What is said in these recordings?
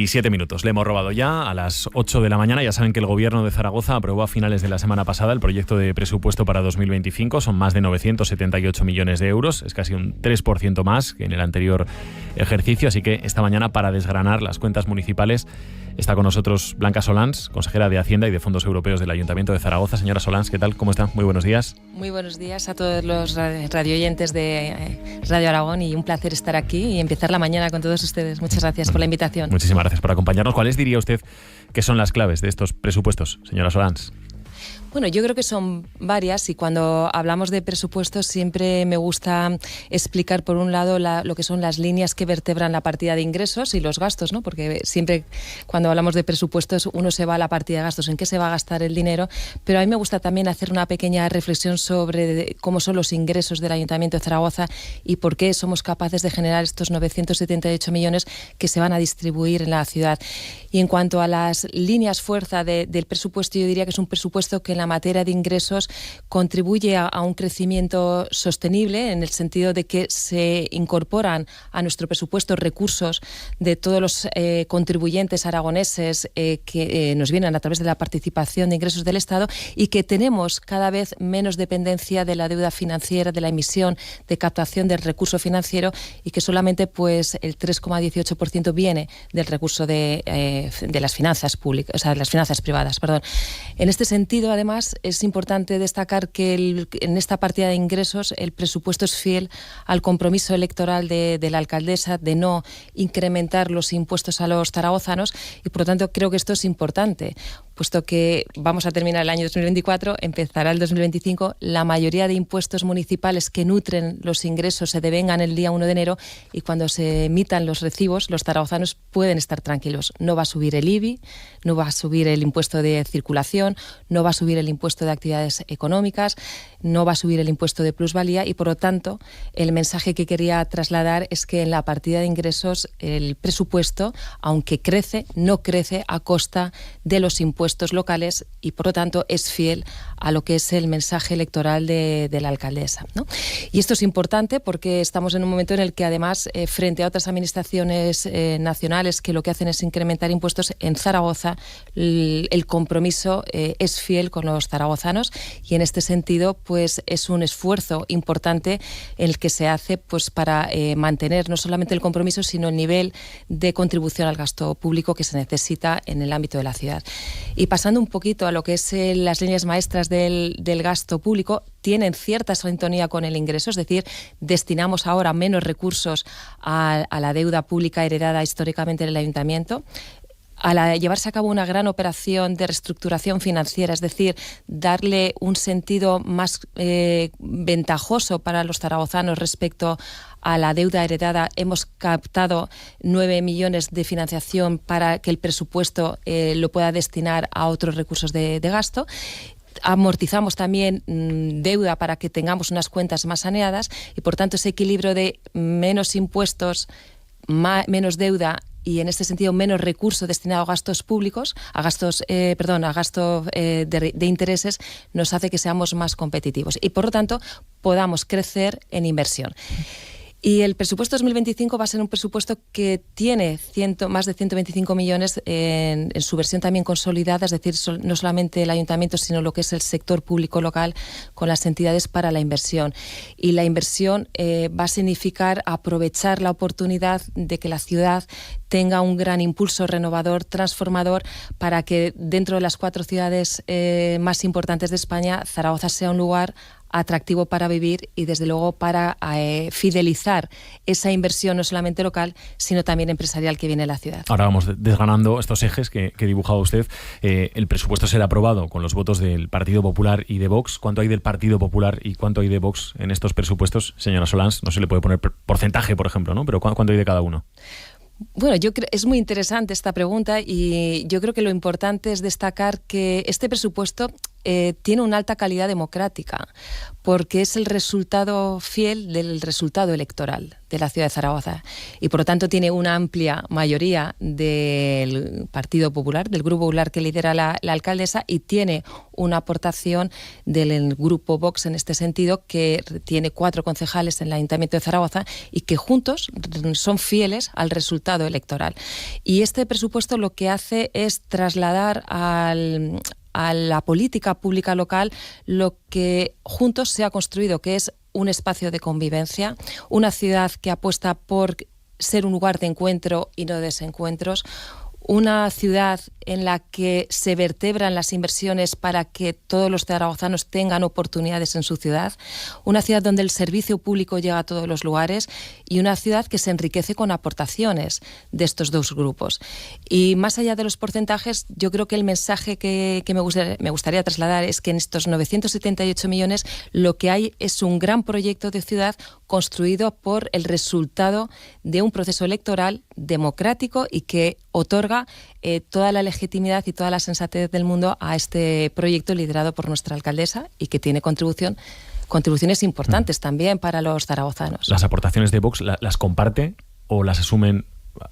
7 minutos. Le hemos robado ya a las 8 de la mañana. Ya saben que el Gobierno de Zaragoza aprobó a finales de la semana pasada el proyecto de presupuesto para 2025. Son más de 978 millones de euros. Es casi un 3% más que en el anterior ejercicio. Así que esta mañana, para desgranar las cuentas municipales, está con nosotros Blanca Solans, consejera de Hacienda y de Fondos Europeos del Ayuntamiento de Zaragoza. Señora Solans, ¿qué tal? ¿Cómo está? Muy buenos días. Muy buenos días a todos los radioyentes de Radio Aragón, y un placer estar aquí y empezar la mañana con todos ustedes. Muchas gracias por la invitación. Muchísimas gracias por acompañarnos. ¿Cuáles diría usted que son las claves de estos presupuestos, señora Solans? Bueno, yo creo que son varias, y cuando hablamos de presupuestos siempre me gusta explicar, por un lado, lo que son las líneas que vertebran la partida de ingresos y los gastos, ¿no? Porque siempre cuando hablamos de presupuestos uno se va a la partida de gastos, en qué se va a gastar el dinero, pero a mí me gusta también hacer una pequeña reflexión sobre cómo son los ingresos del Ayuntamiento de Zaragoza y por qué somos capaces de generar estos 978 millones que se van a distribuir en la ciudad. Y en cuanto a las líneas fuerza del presupuesto, yo diría que es un presupuesto que en la materia de ingresos contribuye a un crecimiento sostenible, en el sentido de que se incorporan a nuestro presupuesto recursos de todos los contribuyentes aragoneses que nos vienen a través de la participación de ingresos del Estado, y que tenemos cada vez menos dependencia de la deuda financiera, de la emisión, de captación del recurso financiero, y que solamente pues el 3,18% viene del recurso de las finanzas públicas, o sea, de las finanzas privadas, perdón. En este sentido, además, es importante destacar que en esta partida de ingresos el presupuesto es fiel al compromiso electoral de la alcaldesa de no incrementar los impuestos a los zaragozanos, y por lo tanto creo que esto es importante, puesto que vamos a terminar el año 2024, empezará el 2025, la mayoría de impuestos municipales que nutren los ingresos se devengan el día 1 de enero, y cuando se emitan los recibos, los zaragozanos pueden estar tranquilos. No va a subir el IBI, no va a subir el impuesto de circulación, no va a subir el impuesto de actividades económicas, no va a subir el impuesto de plusvalía, y por lo tanto el mensaje que quería trasladar es que en la partida de ingresos el presupuesto, aunque crece, no crece a costa de los impuestos locales, y por lo tanto es fiel a lo que es el mensaje electoral de la alcaldesa, ¿no? Y esto es importante porque estamos en un momento en el que, además, frente a otras administraciones nacionales que lo que hacen es incrementar impuestos, en Zaragoza el compromiso es fiel con los zaragozanos, y en este sentido pues es un esfuerzo importante el que se hace pues para mantener no solamente el compromiso, sino el nivel de contribución al gasto público que se necesita en el ámbito de la ciudad. Y pasando un poquito a lo que es las líneas maestras del gasto público, tienen cierta sintonía con el ingreso, es decir, destinamos ahora menos recursos a la deuda pública heredada históricamente en el ayuntamiento. Al llevarse a cabo una gran operación de reestructuración financiera, es decir, darle un sentido más ventajoso para los zaragozanos respecto a la deuda heredada, hemos captado 9 millones de financiación para que el presupuesto lo pueda destinar a otros recursos de gasto. Amortizamos también deuda para que tengamos unas cuentas más saneadas, y por tanto ese equilibrio de menos impuestos, menos deuda, y en este sentido menos recursos destinados a gastos públicos, a gasto de intereses, nos hace que seamos más competitivos y por lo tanto podamos crecer en inversión. Y el presupuesto 2025 va a ser un presupuesto que tiene más de 125 millones en su versión también consolidada, es decir, no solamente el ayuntamiento, sino lo que es el sector público local con las entidades para la inversión. Y la inversión va a significar aprovechar la oportunidad de que la ciudad tenga un gran impulso renovador, transformador, para que dentro de las 4 ciudades más importantes de España, Zaragoza sea un lugar atractivo para vivir y desde luego para fidelizar esa inversión no solamente local, sino también empresarial que viene a la ciudad. Ahora vamos desgranando estos ejes que dibujaba usted. El presupuesto será aprobado con los votos del Partido Popular y de Vox. ¿Cuánto hay del Partido Popular y cuánto hay de Vox en estos presupuestos? Señora Solans, no se le puede poner porcentaje, por ejemplo, ¿no? Pero ¿cuánto hay de cada uno? Bueno, yo creo es muy interesante esta pregunta, y yo creo que lo importante es destacar que este presupuesto tiene una alta calidad democrática, porque es el resultado fiel del resultado electoral de la ciudad de Zaragoza y por lo tanto tiene una amplia mayoría del Partido Popular, del Grupo Popular que lidera la alcaldesa, y tiene una aportación del Grupo Vox en este sentido, que tiene 4 concejales en el Ayuntamiento de Zaragoza y que juntos son fieles al resultado electoral. Y este presupuesto lo que hace es trasladar a la política pública local lo que juntos se ha construido, que es un espacio de convivencia, una ciudad que apuesta por ser un lugar de encuentro y no de desencuentros, una ciudad en la que se vertebran las inversiones para que todos los zaragozanos tengan oportunidades en su ciudad, una ciudad donde el servicio público llega a todos los lugares y una ciudad que se enriquece con aportaciones de estos dos grupos. Y más allá de los porcentajes, yo creo que el mensaje que me gustaría trasladar es que en estos 978 millones lo que hay es un gran proyecto de ciudad construido por el resultado de un proceso electoral democrático y que otorga toda la legitimidad y toda la sensatez del mundo a este proyecto liderado por nuestra alcaldesa y que tiene contribuciones importantes también para los zaragozanos. ¿Las aportaciones de Vox las comparte o las asumen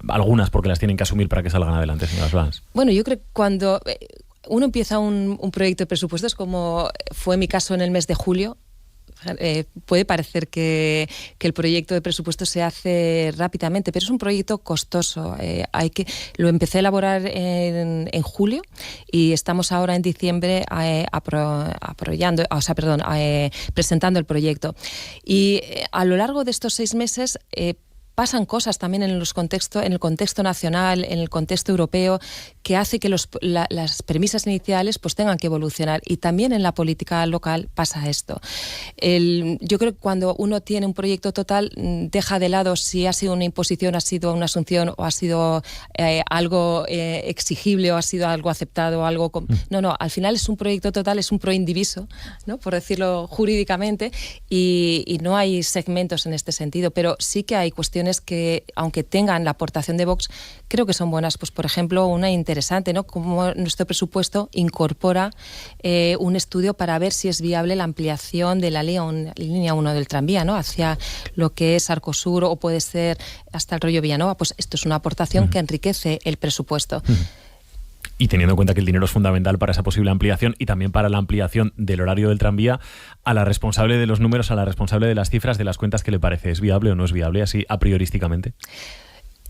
algunas porque las tienen que asumir para que salgan adelante, señora Solans? Bueno, yo creo que cuando uno empieza un proyecto de presupuestos, como fue mi caso en el mes de julio, puede parecer que el proyecto de presupuesto se hace rápidamente, pero es un proyecto costoso. Lo empecé a elaborar en julio y estamos ahora en diciembre presentando el proyecto. Y a lo largo de estos 6 meses pasan cosas también en el contexto nacional, en el contexto europeo, que hace que las premisas iniciales pues tengan que evolucionar. Y también en la política local pasa esto. Yo creo que cuando uno tiene un proyecto total, deja de lado si ha sido una imposición, ha sido una asunción o ha sido algo exigible o ha sido algo aceptado. No, al final es un proyecto total, es un proindiviso, ¿no? Por decirlo jurídicamente, y no hay segmentos en este sentido, pero sí que hay cuestiones que, aunque tengan la aportación de Vox, creo que son buenas. Pues, por ejemplo, una interesante, ¿no? Como nuestro presupuesto incorpora un estudio para ver si es viable la ampliación de la línea 1 del tranvía, ¿no? Hacia lo que es Arcosur o puede ser hasta el Rollo Villanova. Pues esto es una aportación que enriquece el presupuesto. Y teniendo en cuenta que el dinero es fundamental para esa posible ampliación y también para la ampliación del horario del tranvía, a la responsable de los números, a la responsable de las cifras, de las cuentas, ¿qué le parece? ¿Es viable o no es viable, así a priorísticamente?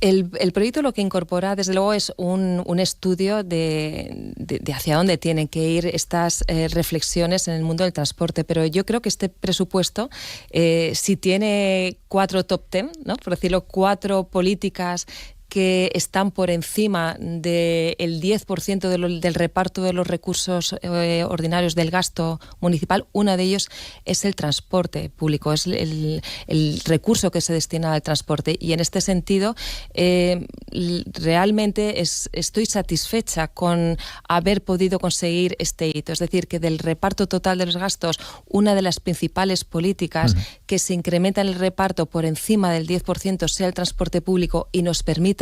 El proyecto lo que incorpora, desde luego, es un estudio de hacia dónde tienen que ir estas reflexiones en el mundo del transporte. Pero yo creo que este presupuesto, si tiene 4 top 10, ¿no? Por decirlo, 4 políticas que están por encima del 10% del reparto de los recursos ordinarios del gasto municipal. Uno de ellos es el transporte público, es el recurso que se destina al transporte. Y en este sentido, realmente estoy satisfecha con haber podido conseguir este hito. Es decir, que del reparto total de los gastos, una de las principales políticas que se incrementa en el reparto por encima del 10% sea el transporte público y nos permita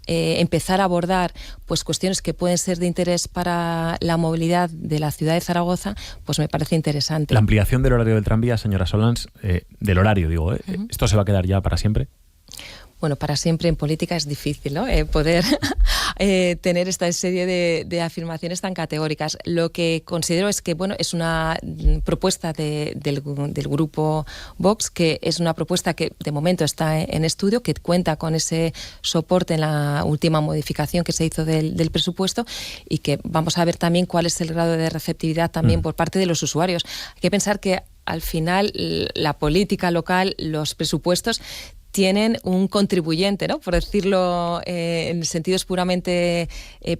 empezar a abordar pues cuestiones que pueden ser de interés para la movilidad de la ciudad de Zaragoza, pues me parece interesante. La ampliación del horario del tranvía, señora Solans, del horario digo, ¿esto se va a quedar ya para siempre? Bueno, para siempre en política es difícil, ¿no? Poder tener esta serie de afirmaciones tan categóricas. Lo que considero es que, bueno, es una propuesta del grupo Vox, que es una propuesta que de momento está en estudio, que cuenta con ese soporte en la última modificación que se hizo del presupuesto, y que vamos a ver también cuál es el grado de receptividad también por parte de los usuarios. Hay que pensar que al final la política local, los presupuestos, tienen un contribuyente, ¿no? Por decirlo en sentidos puramente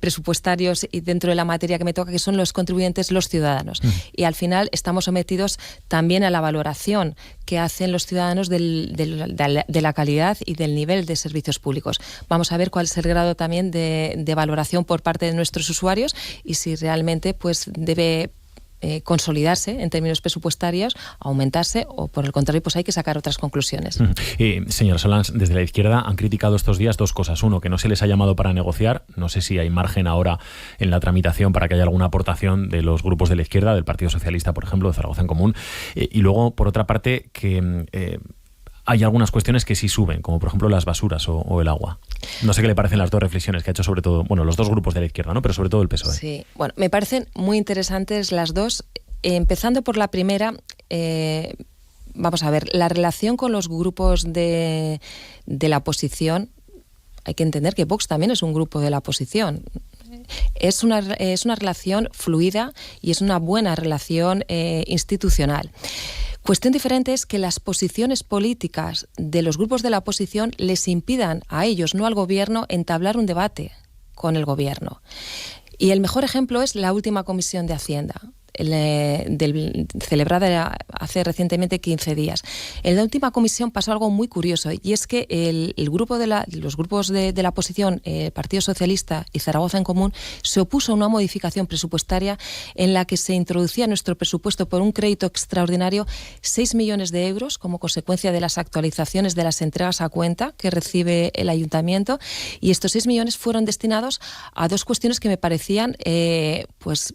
presupuestarios y dentro de la materia que me toca, que son los contribuyentes, los ciudadanos. Y al final estamos sometidos también a la valoración que hacen los ciudadanos de la calidad y del nivel de servicios públicos. Vamos a ver cuál es el grado también de valoración por parte de nuestros usuarios y si realmente pues debe consolidarse en términos presupuestarios, aumentarse, o por el contrario, pues hay que sacar otras conclusiones. Señora Solans, desde la izquierda han criticado estos días dos cosas. Uno, que no se les ha llamado para negociar. No sé si hay margen ahora en la tramitación para que haya alguna aportación de los grupos de la izquierda, del Partido Socialista, por ejemplo, de Zaragoza en Común. Y luego, por otra parte, que hay algunas cuestiones que sí suben, como por ejemplo las basuras o el agua. No sé qué le parecen las dos reflexiones que ha hecho sobre todo, bueno, los dos grupos de la izquierda, ¿no? Pero sobre todo el PSOE. Sí, bueno, me parecen muy interesantes las dos. Empezando por la primera, vamos a ver, la relación con los grupos de la oposición. Hay que entender que Vox también es un grupo de la oposición. Es una relación fluida y es una buena relación institucional. Cuestión diferente es que las posiciones políticas de los grupos de la oposición les impidan a ellos, no al gobierno, entablar un debate con el gobierno. Y el mejor ejemplo es la última Comisión de Hacienda, celebrada hace recientemente 15 días. En la última comisión pasó algo muy curioso, y es que los grupos de la oposición, Partido Socialista y Zaragoza en Común, se opuso a una modificación presupuestaria en la que se introducía en nuestro presupuesto por un crédito extraordinario 6 millones de euros como consecuencia de las actualizaciones de las entregas a cuenta que recibe el ayuntamiento, y estos 6 millones fueron destinados a dos cuestiones que me parecían pues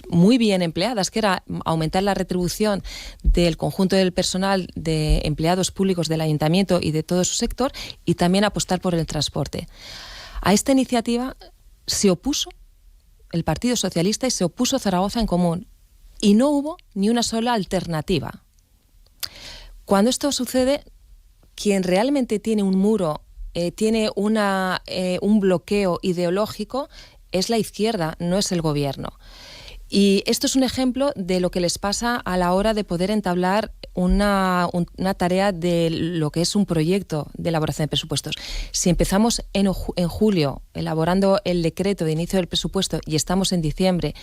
muy bien empleadas, que era aumentar la retribución del conjunto del personal de empleados públicos del ayuntamiento y de todo su sector, y también apostar por el transporte. A esta iniciativa se opuso el Partido Socialista y se opuso Zaragoza en Común, y no hubo ni una sola alternativa. Cuando esto sucede, quien realmente tiene un muro, tiene un bloqueo ideológico, es la izquierda, no es el gobierno. Y esto es un ejemplo de lo que les pasa a la hora de poder entablar una tarea de lo que es un proyecto de elaboración de presupuestos. Si empezamos en julio elaborando el decreto de inicio del presupuesto y estamos en diciembre,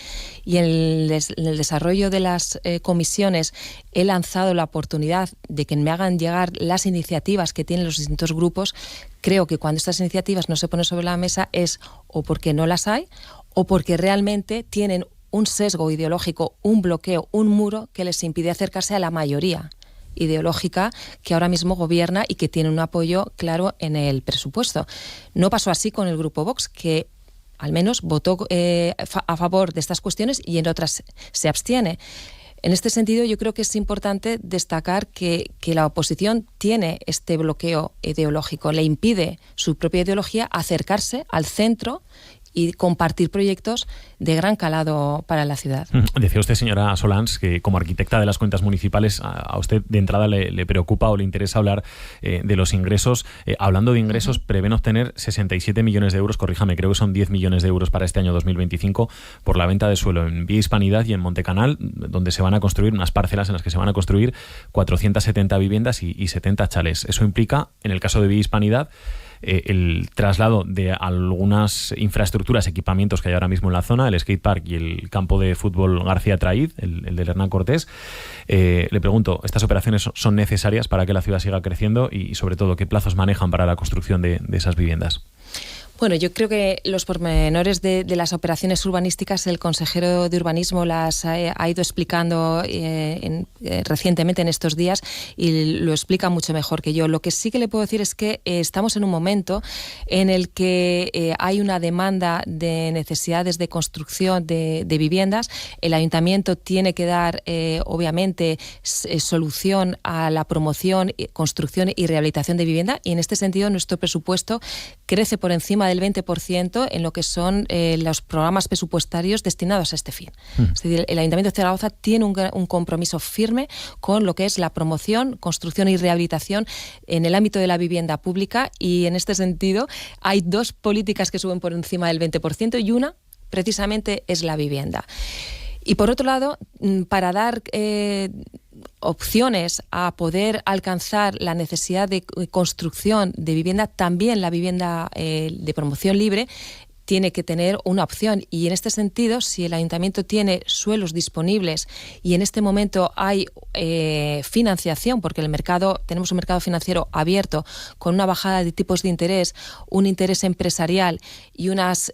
y en el desarrollo de las comisiones he lanzado la oportunidad de que me hagan llegar las iniciativas que tienen los distintos grupos, creo que cuando estas iniciativas no se ponen sobre la mesa es o porque no las hay o porque realmente tienen un sesgo ideológico, un bloqueo, un muro que les impide acercarse a la mayoría ideológica que ahora mismo gobierna y que tiene un apoyo claro en el presupuesto. No pasó así con el grupo Vox, que al menos votó a favor de estas cuestiones y en otras se abstiene. En este sentido, yo creo que es importante destacar que la oposición tiene este bloqueo ideológico, le impide su propia ideología acercarse al centro y compartir proyectos de gran calado para la ciudad. Decía usted, señora Solans, que como arquitecta de las cuentas municipales a usted de entrada le preocupa o le interesa hablar de los ingresos. Hablando de ingresos, prevén obtener 67 millones de euros, corríjame, creo que son 10 millones de euros para este año 2025 por la venta de suelo en Vía Hispanidad y en Montecanal, donde se van a construir unas parcelas en las que se van a construir 470 viviendas y 70 chalés. Eso implica, en el caso de Vía Hispanidad, el traslado de algunas infraestructuras, equipamientos que hay ahora mismo en la zona, el skatepark y el campo de fútbol García Traíz, el del Hernán Cortés. Le pregunto, ¿estas operaciones son necesarias para que la ciudad siga creciendo y sobre todo qué plazos manejan para la construcción de esas viviendas? Bueno, yo creo que los pormenores de las operaciones urbanísticas el consejero de Urbanismo las ha ido explicando recientemente en estos días y lo explica mucho mejor que yo. Lo que sí que le puedo decir es que estamos en un momento en el que hay una demanda de necesidades de construcción de viviendas. El ayuntamiento tiene que dar, obviamente, solución a la promoción, construcción y rehabilitación de vivienda, y en este sentido nuestro presupuesto crece por encima del 20% en lo que son los programas presupuestarios destinados a este fin. Es decir, el Ayuntamiento de Zaragoza tiene un compromiso firme con lo que es la promoción, construcción y rehabilitación en el ámbito de la vivienda pública, y en este sentido hay dos políticas que suben por encima del 20% y una precisamente es la vivienda. Y por otro lado, para dar opciones a poder alcanzar la necesidad de construcción de vivienda, también la vivienda de promoción libre tiene que tener una opción, y en este sentido, si el ayuntamiento tiene suelos disponibles y en este momento hay financiación, porque tenemos un mercado financiero abierto con una bajada de tipos de interés, un interés empresarial y unas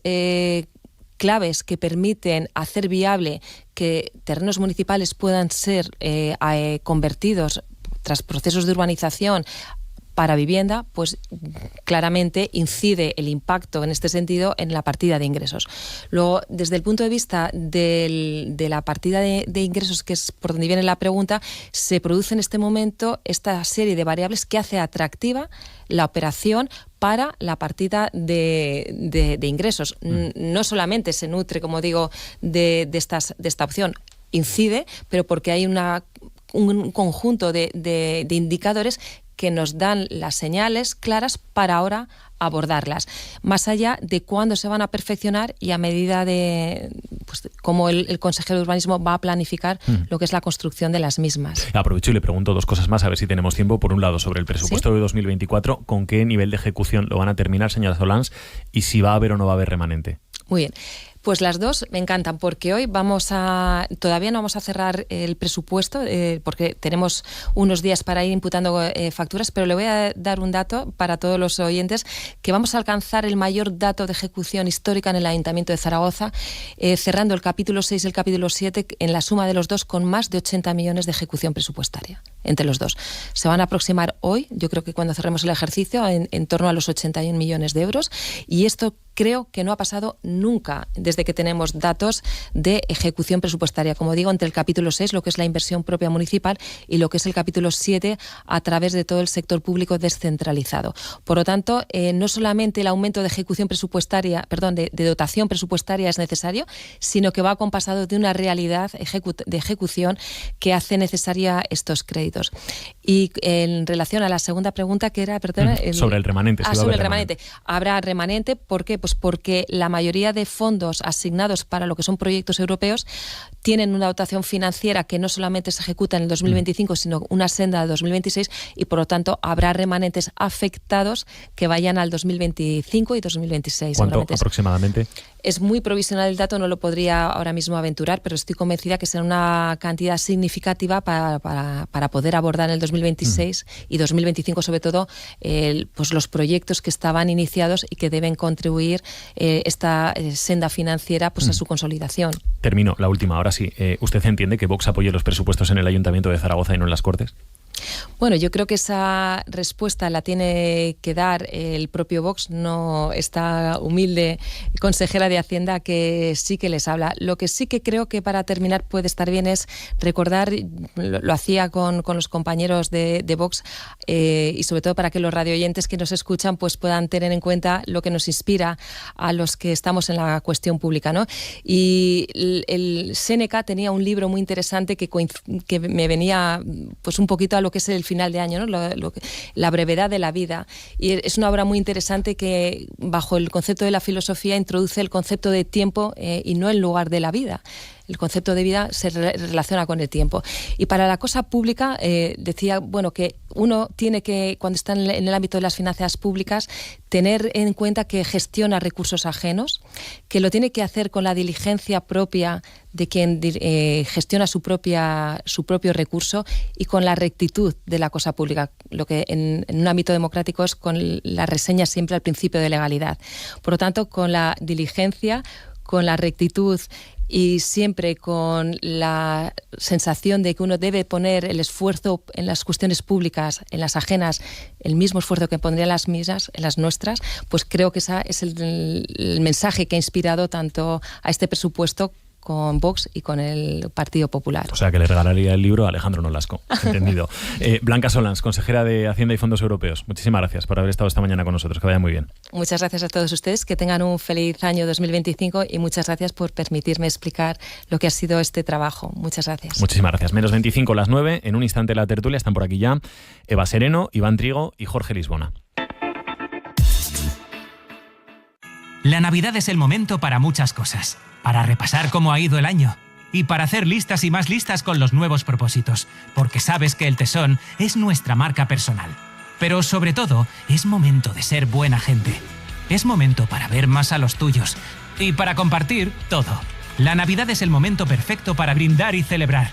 claves que permiten hacer viable que terrenos municipales puedan ser convertidos tras procesos de urbanización para vivienda, pues claramente incide el impacto en este sentido en la partida de ingresos. Luego, desde el punto de vista de la partida de ingresos, que es por donde viene la pregunta, se produce en este momento esta serie de variables que hace atractiva la operación para la partida de ingresos. No solamente se nutre, como digo, de esta opción, incide, pero porque hay un conjunto de indicadores que nos dan las señales claras para ahora abordarlas, más allá de cuándo se van a perfeccionar y a medida de cómo el consejero de urbanismo va a planificar lo que es la construcción de las mismas. Aprovecho y le pregunto dos cosas más, a ver si tenemos tiempo. Por un lado, sobre el presupuesto de 2024, ¿con qué nivel de ejecución lo van a terminar, señora Solans? Y si va a haber o no va a haber remanente. Muy bien. Pues las dos me encantan, porque hoy todavía no vamos a cerrar el presupuesto, porque tenemos unos días para ir imputando facturas, pero le voy a dar un dato para todos los oyentes, que vamos a alcanzar el mayor dato de ejecución histórica en el Ayuntamiento de Zaragoza, cerrando el capítulo 6 y el capítulo 7 en la suma de los dos con más de 80 millones de ejecución presupuestaria entre los dos. Se van a aproximar hoy, yo creo que cuando cerremos el ejercicio, en torno a los 81 millones de euros, y esto creo que no ha pasado nunca desde que tenemos datos de ejecución presupuestaria, como digo, entre el capítulo 6, lo que es la inversión propia municipal, y lo que es el capítulo 7 a través de todo el sector público descentralizado. Por lo tanto, no solamente el aumento de ejecución presupuestaria, de dotación presupuestaria es necesario, sino que va acompasado de una realidad de ejecución que hace necesaria estos créditos. Y en relación a la segunda pregunta, que era, sobre el remanente. Sobre el remanente. Habrá remanente, ¿por qué? Pues porque la mayoría de fondos asignados para lo que son proyectos europeos tienen una dotación financiera que no solamente se ejecuta en el 2025, sino una senda de 2026, y por lo tanto habrá remanentes afectados que vayan al 2025 y 2026. ¿Cuánto aproximadamente? Es muy provisional el dato, no lo podría ahora mismo aventurar, pero estoy convencida que será una cantidad significativa para poder abordar en el 2026 y 2025, sobre todo, pues los proyectos que estaban iniciados y que deben contribuir esta senda financiera pues a su consolidación. Termino, la última, ahora sí. ¿Usted entiende que Vox apoye los presupuestos en el Ayuntamiento de Zaragoza y no en las Cortes? Bueno, yo creo que esa respuesta la tiene que dar el propio Vox, no esta humilde consejera de Hacienda que sí que les habla. Lo que sí que creo que para terminar puede estar bien es recordar, lo hacía con los compañeros de Vox, y sobre todo para que los radioyentes que nos escuchan pues puedan tener en cuenta lo que nos inspira a los que estamos en la cuestión pública, ¿no? Y el Séneca tenía un libro muy interesante que me venía pues un poquito a lo que es el final de año, ¿no? La brevedad de la vida. Y es una obra muy interesante que, bajo el concepto de la filosofía, introduce el concepto de tiempo y no el lugar de la vida. El concepto de vida se relaciona con el tiempo. Y para la cosa pública, decía, bueno, que uno tiene que, cuando está en el ámbito de las finanzas públicas, tener en cuenta que gestiona recursos ajenos, que lo tiene que hacer con la diligencia propia de quien gestiona su propio recurso, y con la rectitud de la cosa pública, lo que en un ámbito democrático es con la reseña siempre al principio de legalidad. Por lo tanto, con la diligencia, con la rectitud y siempre con la sensación de que uno debe poner el esfuerzo en las cuestiones públicas, en las ajenas, el mismo esfuerzo que pondría en las mismas, en las nuestras, pues creo que ese es el mensaje que ha inspirado tanto a este presupuesto con Vox y con el Partido Popular. O sea, que le regalaría el libro a Alejandro Nolasco. Entendido. Blanca Solans, consejera de Hacienda y Fondos Europeos. Muchísimas gracias por haber estado esta mañana con nosotros. Que vaya muy bien. Muchas gracias a todos ustedes. Que tengan un feliz año 2025 y muchas gracias por permitirme explicar lo que ha sido este trabajo. Muchas gracias. Muchísimas gracias. Menos 25, las 9. En un instante la tertulia. Están por aquí ya Eva Sereno, Iván Trigo y Jorge Lisbona. La Navidad es el momento para muchas cosas. Para repasar cómo ha ido el año. Y para hacer listas y más listas con los nuevos propósitos. Porque sabes que el Tesón es nuestra marca personal. Pero sobre todo, es momento de ser buena gente. Es momento para ver más a los tuyos. Y para compartir todo. La Navidad es el momento perfecto para brindar y celebrar.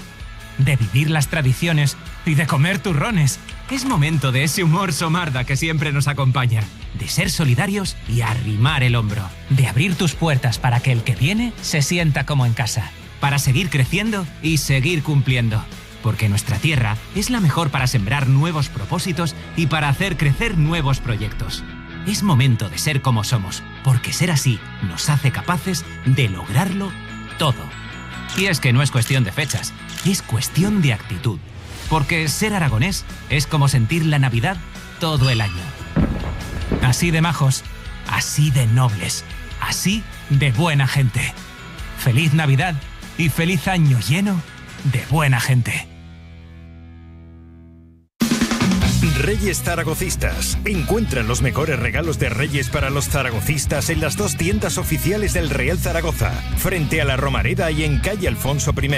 De vivir las tradiciones y de comer turrones. Es momento de ese humor somarda que siempre nos acompaña, de ser solidarios y arrimar el hombro, de abrir tus puertas para que el que viene se sienta como en casa, para seguir creciendo y seguir cumpliendo. Porque nuestra tierra es la mejor para sembrar nuevos propósitos y para hacer crecer nuevos proyectos. Es momento de ser como somos, porque ser así nos hace capaces de lograrlo todo. Y es que no es cuestión de fechas, es cuestión de actitud. Porque ser aragonés es como sentir la Navidad todo el año. Así de majos, así de nobles, así de buena gente. Feliz Navidad y feliz año lleno de buena gente. Reyes Zaragocistas. Encuentra los mejores regalos de Reyes para los zaragocistas en las 2 tiendas oficiales del Real Zaragoza, frente a la Romareda y en calle Alfonso I.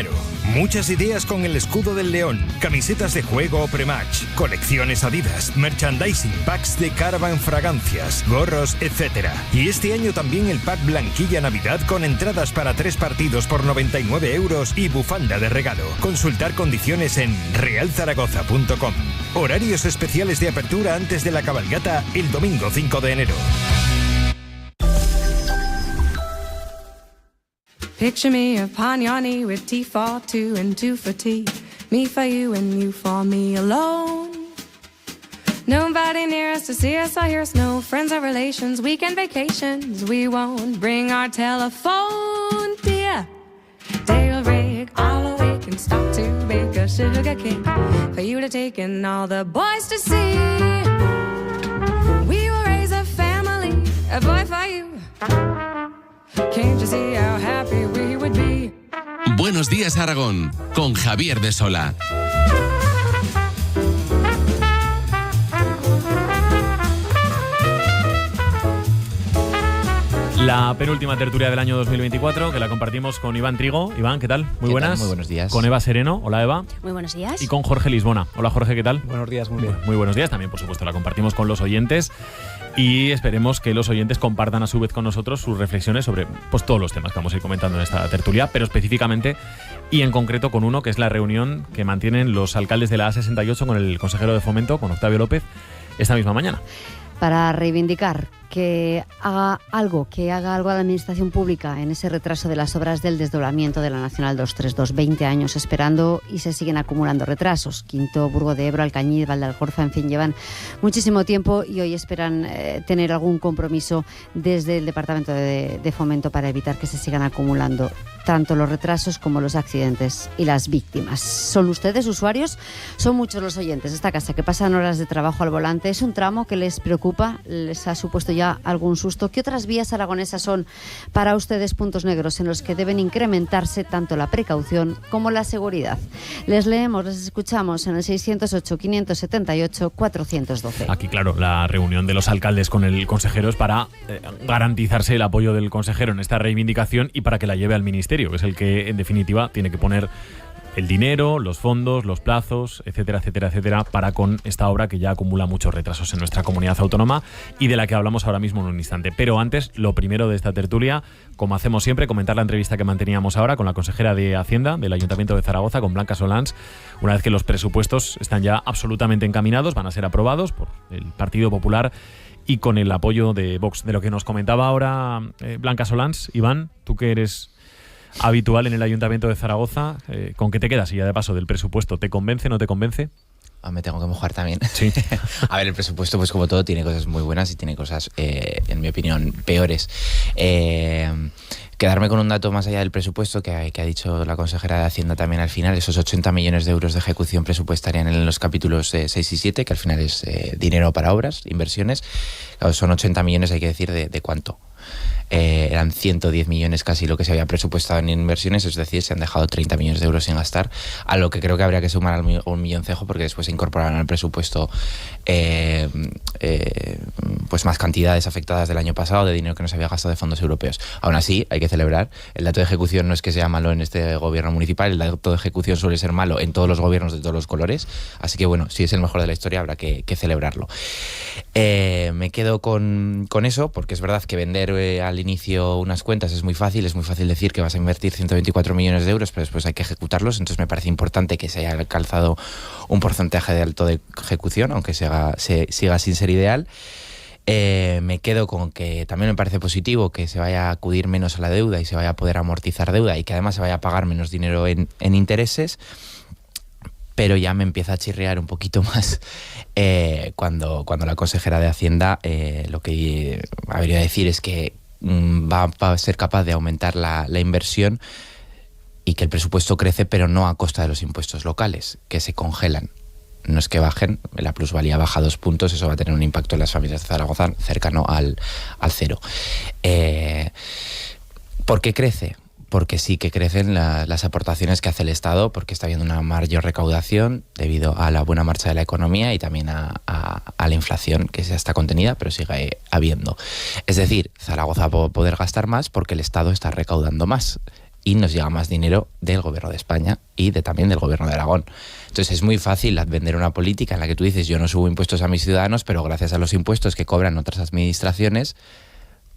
Muchas ideas con el escudo del león, camisetas de juego o prematch, colecciones Adidas, merchandising, packs de Caravan fragancias, gorros, etc. Y este año también el pack Blanquilla Navidad con entradas para 3 partidos por 99 euros y bufanda de regalo. Consultar condiciones en realzaragoza.com. Horarios especiales de apertura antes de la cabalgata el domingo 5 de enero. Picture me upon your knee with tea for two and two for tea. Me for you and you for me alone. Nobody near us to see us or hear us, no friends or relations, weekend vacations. We won't bring our telephone, dear. They'll rig all awake and stop to bake a sugar cake for you to take and all the boys to see. We will raise a family, a boy for you. Can't you see how happy we would be? Buenos días, Aragón, con Javier de Sola. La penúltima tertulia del año 2024, que la compartimos con Iván Trigo. Iván, ¿qué tal? Muy buenas. Muy buenos días. Con Eva Sereno. Hola, Eva. Muy buenos días. Y con Jorge Lisbona. Hola, Jorge, ¿qué tal? Buenos días, muy bien. Muy buenos días. También, por supuesto, la compartimos con los oyentes y esperemos que los oyentes compartan a su vez con nosotros sus reflexiones sobre pues, todos los temas que vamos a ir comentando en esta tertulia, pero específicamente y en concreto con uno que es la reunión que mantienen los alcaldes de la A68 con el consejero de Fomento, con Octavio López, esta misma mañana. Para reivindicar que haga algo a la administración pública en ese retraso de las obras del desdoblamiento de la Nacional 232. 20 años esperando y se siguen acumulando retrasos. Quinto, Burgo de Ebro, Alcañiz, Valdealgorza, en fin, llevan muchísimo tiempo y hoy esperan tener algún compromiso desde el Departamento de Fomento para evitar que se sigan acumulando tanto los retrasos como los accidentes y las víctimas. ¿Son ustedes usuarios? Son muchos los oyentes de esta casa que pasan horas de trabajo al volante. ¿Es un tramo que les preocupa? ¿Les ha supuesto ya algún susto? ¿Qué otras vías aragonesas son para ustedes puntos negros en los que deben incrementarse tanto la precaución como la seguridad? Les leemos, les escuchamos en el 608-578-412. Aquí, claro, la reunión de los alcaldes con el consejero es para garantizarse el apoyo del consejero en esta reivindicación y para que la lleve al ministerio, que es el que, en definitiva, tiene que poner el dinero, los fondos, los plazos, etcétera, etcétera, etcétera, para con esta obra que ya acumula muchos retrasos en nuestra comunidad autónoma y de la que hablamos ahora mismo en un instante. Pero antes, lo primero de esta tertulia, como hacemos siempre, comentar la entrevista que manteníamos ahora con la consejera de Hacienda del Ayuntamiento de Zaragoza, con Blanca Solans, una vez que los presupuestos están ya absolutamente encaminados, van a ser aprobados por el Partido Popular y con el apoyo de Vox. De lo que nos comentaba ahora Blanca Solans, Iván, tú que eres habitual en el Ayuntamiento de Zaragoza, ¿con qué te quedas? Y ya de paso, del presupuesto, ¿te convence, no te convence? Me tengo que mojar también. Sí. A ver, el presupuesto, pues como todo, tiene cosas muy buenas y tiene cosas, en mi opinión, peores. Quedarme con un dato más allá del presupuesto que ha dicho la consejera de Hacienda también al final, esos 80 millones de euros de ejecución presupuestaria en los capítulos 6 y 7, que al final es dinero para obras, inversiones. Claro, son 80 millones, hay que decir, ¿de cuánto? Eran 110 millones casi lo que se había presupuestado en inversiones, es decir, se han dejado 30 millones de euros sin gastar, a lo que creo que habría que sumar un milloncejo porque después se incorporarán al presupuesto pues más cantidades afectadas del año pasado de dinero que no se había gastado de fondos europeos. Aún así, hay que celebrar, el dato de ejecución no es que sea malo en este gobierno municipal, el dato de ejecución suele ser malo en todos los gobiernos de todos los colores, así que bueno, si es el mejor de la historia habrá que celebrarlo. Me quedo con eso, porque es verdad que vender al al inicio unas cuentas es muy fácil decir que vas a invertir 124 millones de euros, pero después hay que ejecutarlos. Entonces me parece importante que se haya alcanzado un porcentaje de alto de ejecución, aunque siga sin ser ideal. Me quedo con que también me parece positivo que se vaya a acudir menos a la deuda y se vaya a poder amortizar deuda y que además se vaya a pagar menos dinero en intereses. Pero ya me empieza a chirriar un poquito más cuando la consejera de Hacienda lo que ha venido a decir es que va a ser capaz de aumentar la inversión y que el presupuesto crece, pero no a costa de los impuestos locales, que se congelan. No es que bajen, la plusvalía baja 2 puntos, eso va a tener un impacto en las familias de Zaragoza cercano al 0. ¿Por qué crece? Porque sí que crecen las aportaciones que hace el Estado, porque está habiendo una mayor recaudación debido a la buena marcha de la economía y también a la inflación, que ya está contenida, pero sigue habiendo. Es decir, Zaragoza va a poder gastar más porque el Estado está recaudando más y nos llega más dinero del Gobierno de España y también del Gobierno de Aragón. Entonces es muy fácil vender una política en la que tú dices yo no subo impuestos a mis ciudadanos, pero gracias a los impuestos que cobran otras administraciones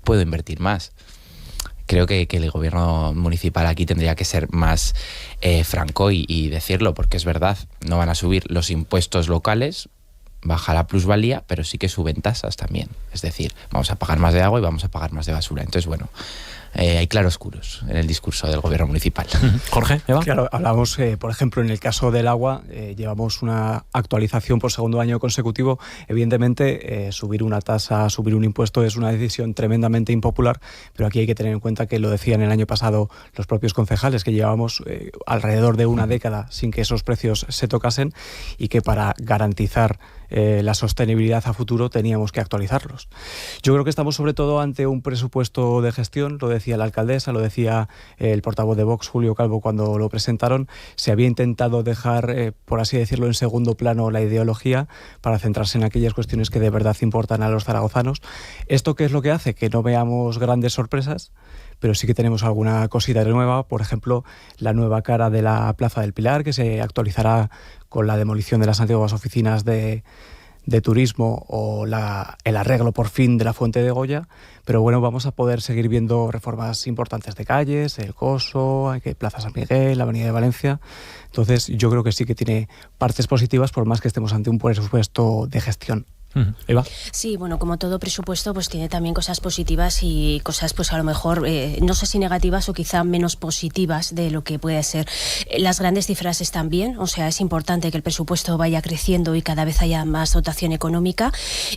puedo invertir más. Creo que el gobierno municipal aquí tendría que ser más franco y decirlo, porque es verdad, no van a subir los impuestos locales, baja la plusvalía, pero sí que suben tasas también. Es decir, vamos a pagar más de agua y vamos a pagar más de basura. Entonces, bueno, hay claroscuros en el discurso del gobierno municipal. Jorge, Eva. Claro, hablamos, por ejemplo, en el caso del agua, llevamos una actualización por segundo año consecutivo. Evidentemente, subir una tasa, subir un impuesto es una decisión tremendamente impopular, pero aquí hay que tener en cuenta que lo decían el año pasado los propios concejales, que llevábamos alrededor de una década sin que esos precios se tocasen y que para garantizar la sostenibilidad a futuro teníamos que actualizarlos. Yo creo que estamos sobre todo ante un presupuesto de gestión, lo decía la alcaldesa, lo decía el portavoz de Vox, Julio Calvo, cuando lo presentaron. Se había intentado dejar, por así decirlo, en segundo plano la ideología para centrarse en aquellas cuestiones que de verdad importan a los zaragozanos. ¿Esto qué es lo que hace? Que no veamos grandes sorpresas, pero sí que tenemos alguna cosita nueva, por ejemplo, la nueva cara de la Plaza del Pilar, que se actualizará con la demolición de las antiguas oficinas de turismo o el arreglo por fin de la Fuente de Goya, pero bueno, vamos a poder seguir viendo reformas importantes de calles, el Coso, Plaza San Miguel, la Avenida de Valencia. Entonces yo creo que sí que tiene partes positivas, por más que estemos ante un presupuesto de gestión. Eva. Sí, bueno, como todo presupuesto pues tiene también cosas positivas y cosas pues a lo mejor no sé si negativas o quizá menos positivas de lo que puede ser. Las grandes cifras están bien, o sea, es importante que el presupuesto vaya creciendo y cada vez haya más dotación económica,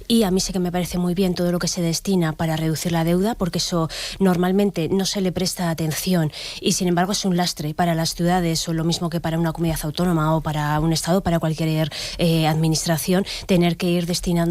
y a mí sí que me parece muy bien todo lo que se destina para reducir la deuda, porque eso normalmente no se le presta atención y sin embargo es un lastre para las ciudades, o lo mismo que para una comunidad autónoma o para un estado, para cualquier administración, tener que ir destinando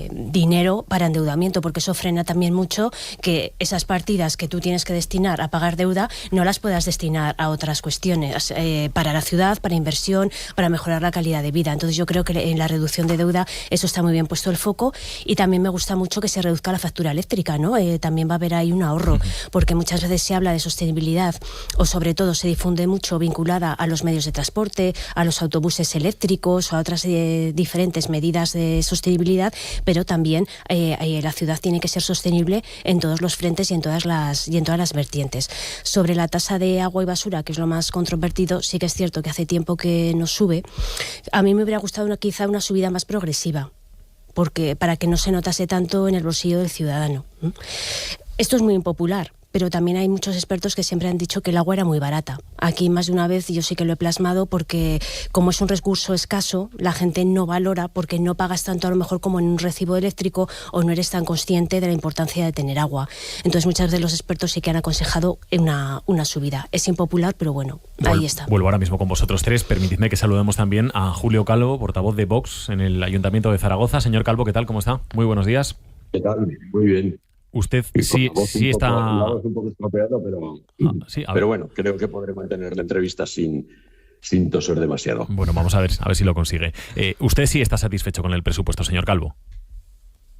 dinero para endeudamiento, porque eso frena también mucho que esas partidas que tú tienes que destinar a pagar deuda no las puedas destinar a otras cuestiones para la ciudad, para inversión, para mejorar la calidad de vida. Entonces yo creo que en la reducción de deuda eso está muy bien puesto el foco, y también me gusta mucho que se reduzca la factura eléctrica, ¿no? También va a haber ahí un ahorro, porque muchas veces se habla de sostenibilidad o sobre todo se difunde mucho vinculada a los medios de transporte, a los autobuses eléctricos o a otras diferentes medidas de sostenibilidad, pero también la ciudad tiene que ser sostenible en todos los frentes y en todas las vertientes. Sobre la tasa de agua y basura, que es lo más controvertido, sí que es cierto que hace tiempo que no sube. A mí me hubiera gustado quizá una subida más progresiva, porque para que no se notase tanto en el bolsillo del ciudadano. Esto es muy impopular, pero también hay muchos expertos que siempre han dicho que el agua era muy barata. Aquí más de una vez yo sí que lo he plasmado, porque como es un recurso escaso, la gente no valora porque no pagas tanto a lo mejor como en un recibo eléctrico, o no eres tan consciente de la importancia de tener agua. Entonces muchos de los expertos sí que han aconsejado una subida. Es impopular, pero bueno, ahí está. Vuelvo ahora mismo con vosotros tres. Permitidme que saludemos también a Julio Calvo, portavoz de Vox en el Ayuntamiento de Zaragoza. Señor Calvo, ¿qué tal? ¿Cómo está? Muy buenos días. ¿Qué tal? Muy bien. Usted sí está... La voz un poco estropeado, pero bueno, creo que podré mantener la entrevista sin toser demasiado. Bueno, vamos a ver si lo consigue. ¿Usted sí está satisfecho con el presupuesto, señor Calvo?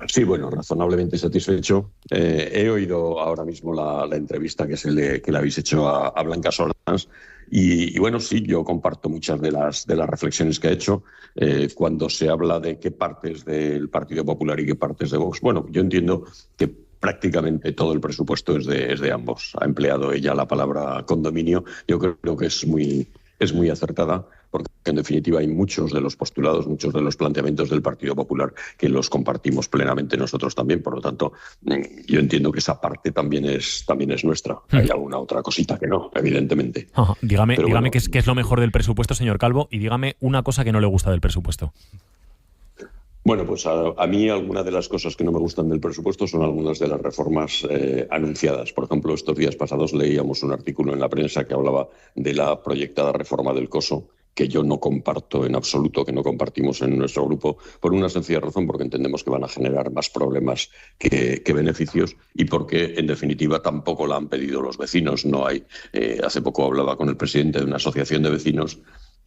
Sí, bueno, razonablemente satisfecho. He oído ahora mismo la entrevista que le habéis hecho a Blanca Solans y bueno, sí, yo comparto muchas de las reflexiones que ha hecho. Cuando se habla de qué partes del Partido Popular y qué partes de Vox, bueno, yo entiendo que prácticamente todo el presupuesto es de ambos. Ha empleado ella la palabra condominio. Yo creo que es muy acertada, porque en definitiva hay muchos de los postulados, muchos de los planteamientos del Partido Popular que los compartimos plenamente nosotros también. Por lo tanto, yo entiendo que esa parte también es nuestra. Hay alguna otra cosita que no, evidentemente. Dígame qué es lo mejor del presupuesto, señor Calvo, y dígame una cosa que no le gusta del presupuesto. Bueno, pues a mí algunas de las cosas que no me gustan del presupuesto son algunas de las reformas anunciadas. Por ejemplo, estos días pasados leíamos un artículo en la prensa que hablaba de la proyectada reforma del COSO, que yo no comparto en absoluto, que no compartimos en nuestro grupo, por una sencilla razón, porque entendemos que van a generar más problemas que beneficios y porque, en definitiva, tampoco la han pedido los vecinos. No hay. Hace poco hablaba con el presidente de una asociación de vecinos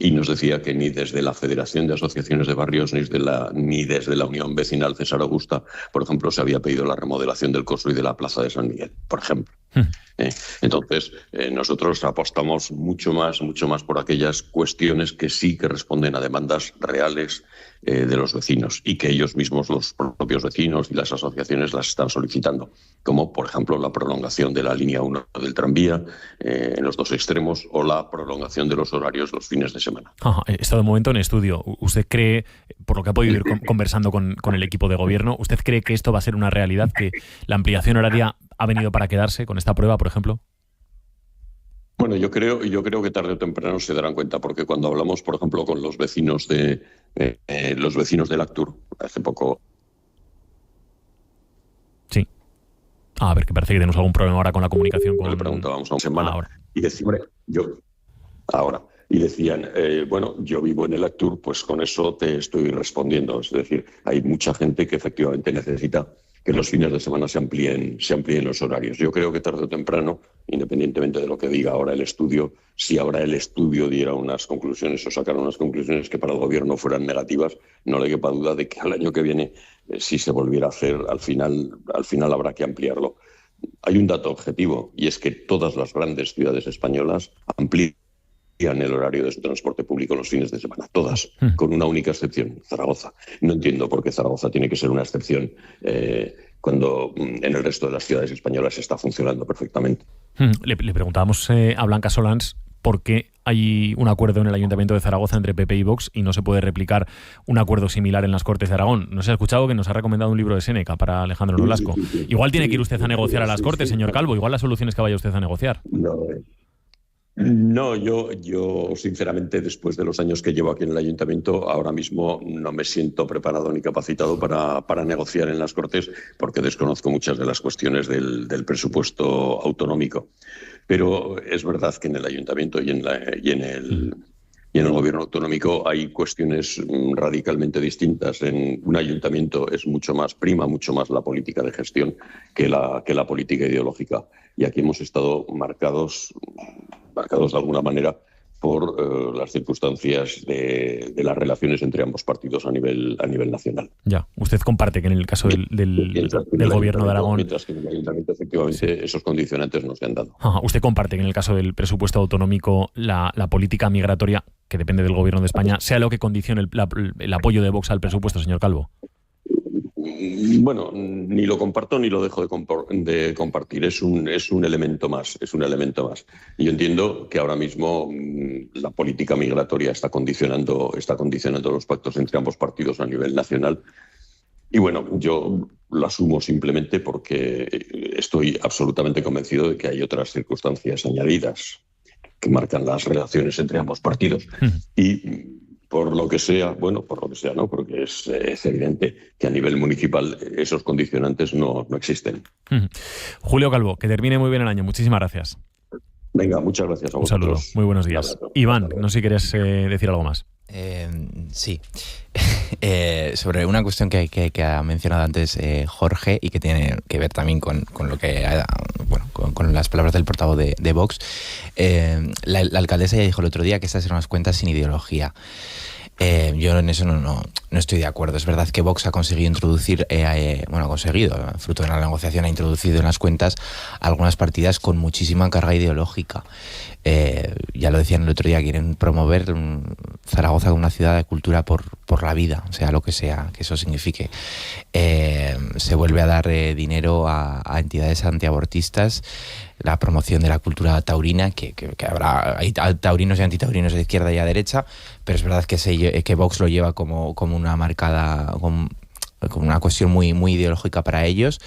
y nos decía que ni desde la Federación de Asociaciones de Barrios ni desde la Unión Vecinal César Augusta, por ejemplo, se había pedido la remodelación del COSO y de la Plaza de San Miguel, por ejemplo. Entonces, nosotros apostamos mucho más por aquellas cuestiones que sí que responden a demandas reales de los vecinos y que ellos mismos, los propios vecinos y las asociaciones, las están solicitando, como por ejemplo la prolongación de la línea 1 del tranvía en los dos extremos o la prolongación de los horarios los fines de semana. Está de momento en estudio. ¿Usted cree, por lo que ha podido ir conversando con el equipo de gobierno, usted cree que esto va a ser una realidad, que la ampliación horaria ha venido para quedarse con esta prueba, por ejemplo? Bueno, yo creo que tarde o temprano se darán cuenta, porque cuando hablamos, por ejemplo, con los vecinos del Actur, hace poco. Sí. A ver, que parece que tenemos algún problema ahora con la comunicación. Le preguntábamos a una semana y decían, bueno, yo vivo en el Actur, pues con eso te estoy respondiendo. Es decir, hay mucha gente que efectivamente necesita que los fines de semana se amplíen los horarios. Yo creo que tarde o temprano, independientemente de lo que diga ahora el estudio, si ahora el estudio diera unas conclusiones o sacara unas conclusiones que para el gobierno fueran negativas, no le quepa duda de que al año que viene, si se volviera a hacer, al final habrá que ampliarlo. Hay un dato objetivo, y es que todas las grandes ciudades españolas amplían el horario de su transporte público los fines de semana, todas, con una única excepción, Zaragoza. No entiendo por qué Zaragoza tiene que ser una excepción cuando en el resto de las ciudades españolas está funcionando perfectamente. Le preguntábamos a Blanca Solans por qué hay un acuerdo en el Ayuntamiento de Zaragoza entre PP y Vox y no se puede replicar un acuerdo similar en las Cortes de Aragón. Nos ha escuchado que nos ha recomendado un libro de Séneca para Alejandro Nolasco. Igual tiene que ir usted a negociar a las Cortes, señor Calvo. Igual la solución es que vaya usted a negociar. No, yo sinceramente, después de los años que llevo aquí en el Ayuntamiento, ahora mismo no me siento preparado ni capacitado para negociar en las Cortes, porque desconozco muchas de las cuestiones del presupuesto autonómico. Pero es verdad que en el Ayuntamiento y en el Gobierno autonómico hay cuestiones radicalmente distintas. En un ayuntamiento prima mucho más la política de gestión que la política ideológica. Y aquí hemos estado marcados de alguna manera por las circunstancias de las relaciones entre ambos partidos a nivel nacional. Ya, usted comparte que en el caso del Gobierno de Aragón... Mientras que en el Ayuntamiento, efectivamente, esos condicionantes no se han dado. Usted comparte que en el caso del presupuesto autonómico la política migratoria, que depende del Gobierno de España, sea lo que condicione el apoyo de Vox al presupuesto, señor Calvo. Bueno, ni lo comparto ni lo dejo de compartir. Es un elemento más. Y yo entiendo que ahora mismo la política migratoria está condicionando los pactos entre ambos partidos a nivel nacional. Y bueno, yo lo asumo simplemente porque estoy absolutamente convencido de que hay otras circunstancias añadidas que marcan las relaciones entre ambos partidos. Y por lo que sea, ¿no? Porque es evidente que a nivel municipal esos condicionantes no existen. Julio Calvo, que termine muy bien el año. Muchísimas gracias. Venga, muchas gracias a vosotros. Un saludo, muy buenos días. Iván, no sé si quieres decir algo más. Sí. Sobre una cuestión que ha mencionado antes Jorge y que tiene que ver también con lo que con las palabras del portavoz de Vox. La alcaldesa ya dijo el otro día que estas eran unas cuentas sin ideología. Yo en eso no estoy de acuerdo. Es verdad que Vox ha conseguido fruto de la negociación, ha introducido en las cuentas algunas partidas con muchísima carga ideológica. Ya lo decían el otro día, quieren promover Zaragoza como una ciudad de cultura por la vida, sea lo que sea que eso signifique. Se vuelve a dar dinero a entidades antiabortistas, la promoción de la cultura taurina, que hay taurinos y antitaurinos de izquierda y a derecha, pero es verdad que Vox lo lleva como una marcada, como una cuestión muy, muy ideológica para ellos,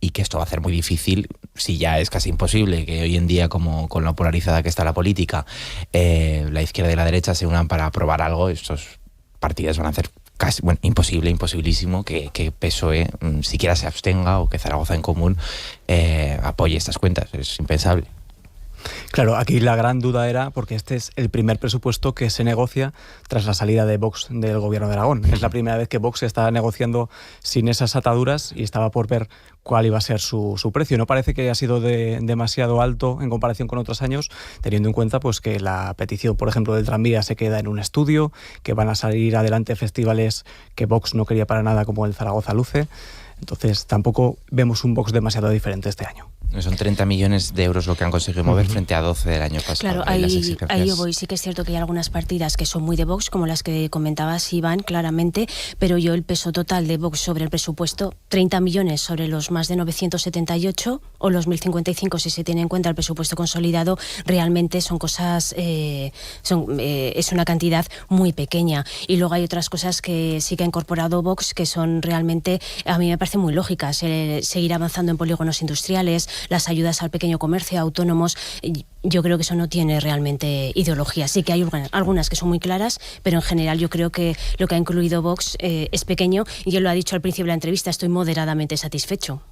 y que esto va a hacer muy difícil, si ya es casi imposible, que hoy en día, como con lo polarizada que está la política, la izquierda y la derecha se unan para aprobar algo. Estos partidos van a hacer casi, imposibilísimo que PSOE siquiera se abstenga, o que Zaragoza en Común apoye estas cuentas. Es impensable. Claro, aquí la gran duda era porque este es el primer presupuesto que se negocia tras la salida de Vox del gobierno de Aragón. Es la primera vez que Vox está negociando sin esas ataduras, y estaba por ver cuál iba a ser su precio. No parece que haya sido demasiado alto en comparación con otros años, teniendo en cuenta pues que la petición, por ejemplo, del tranvía se queda en un estudio, que van a salir adelante festivales que Vox no quería para nada, como el Zaragoza Luce. Entonces tampoco vemos un Vox demasiado diferente este año. Son 30 millones de euros lo que han conseguido mover frente a 12 del año pasado. Claro, ahí yo voy. Sí que es cierto que hay algunas partidas que son muy de Vox, como las que comentabas, Iván, claramente, pero yo el peso total de Vox sobre el presupuesto, 30 millones sobre los más de 978 o los 1.055 si se tiene en cuenta el presupuesto consolidado, realmente son cosas, es una cantidad muy pequeña. Y luego hay otras cosas que sí que ha incorporado Vox que son realmente, a mí me parecen muy lógicas, seguir avanzando en polígonos industriales, las ayudas al pequeño comercio, a autónomos. Yo creo que eso no tiene realmente ideología. Sí que hay algunas que son muy claras, pero en general yo creo que lo que ha incluido Vox es pequeño, y él lo ha dicho al principio de la entrevista, estoy moderadamente satisfecho.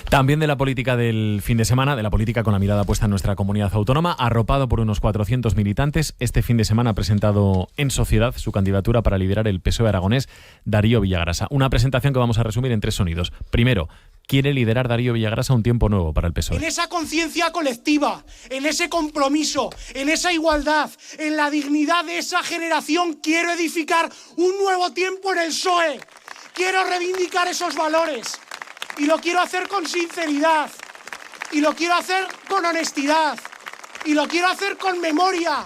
También de la política del fin de semana, de la política con la mirada puesta en nuestra comunidad autónoma, arropado por unos 400 militantes, este fin de semana ha presentado en Sociedad su candidatura para liderar el PSOE aragonés, Darío Villagrasa. Una presentación que vamos a resumir en 3 sonidos. Primero, quiere liderar Darío Villagrasa un tiempo nuevo para el PSOE. En esa conciencia colectiva, en ese compromiso, en esa igualdad, en la dignidad de esa generación, quiero edificar un nuevo tiempo en el PSOE. Quiero reivindicar esos valores. Y lo quiero hacer con sinceridad, y lo quiero hacer con honestidad, y lo quiero hacer con memoria.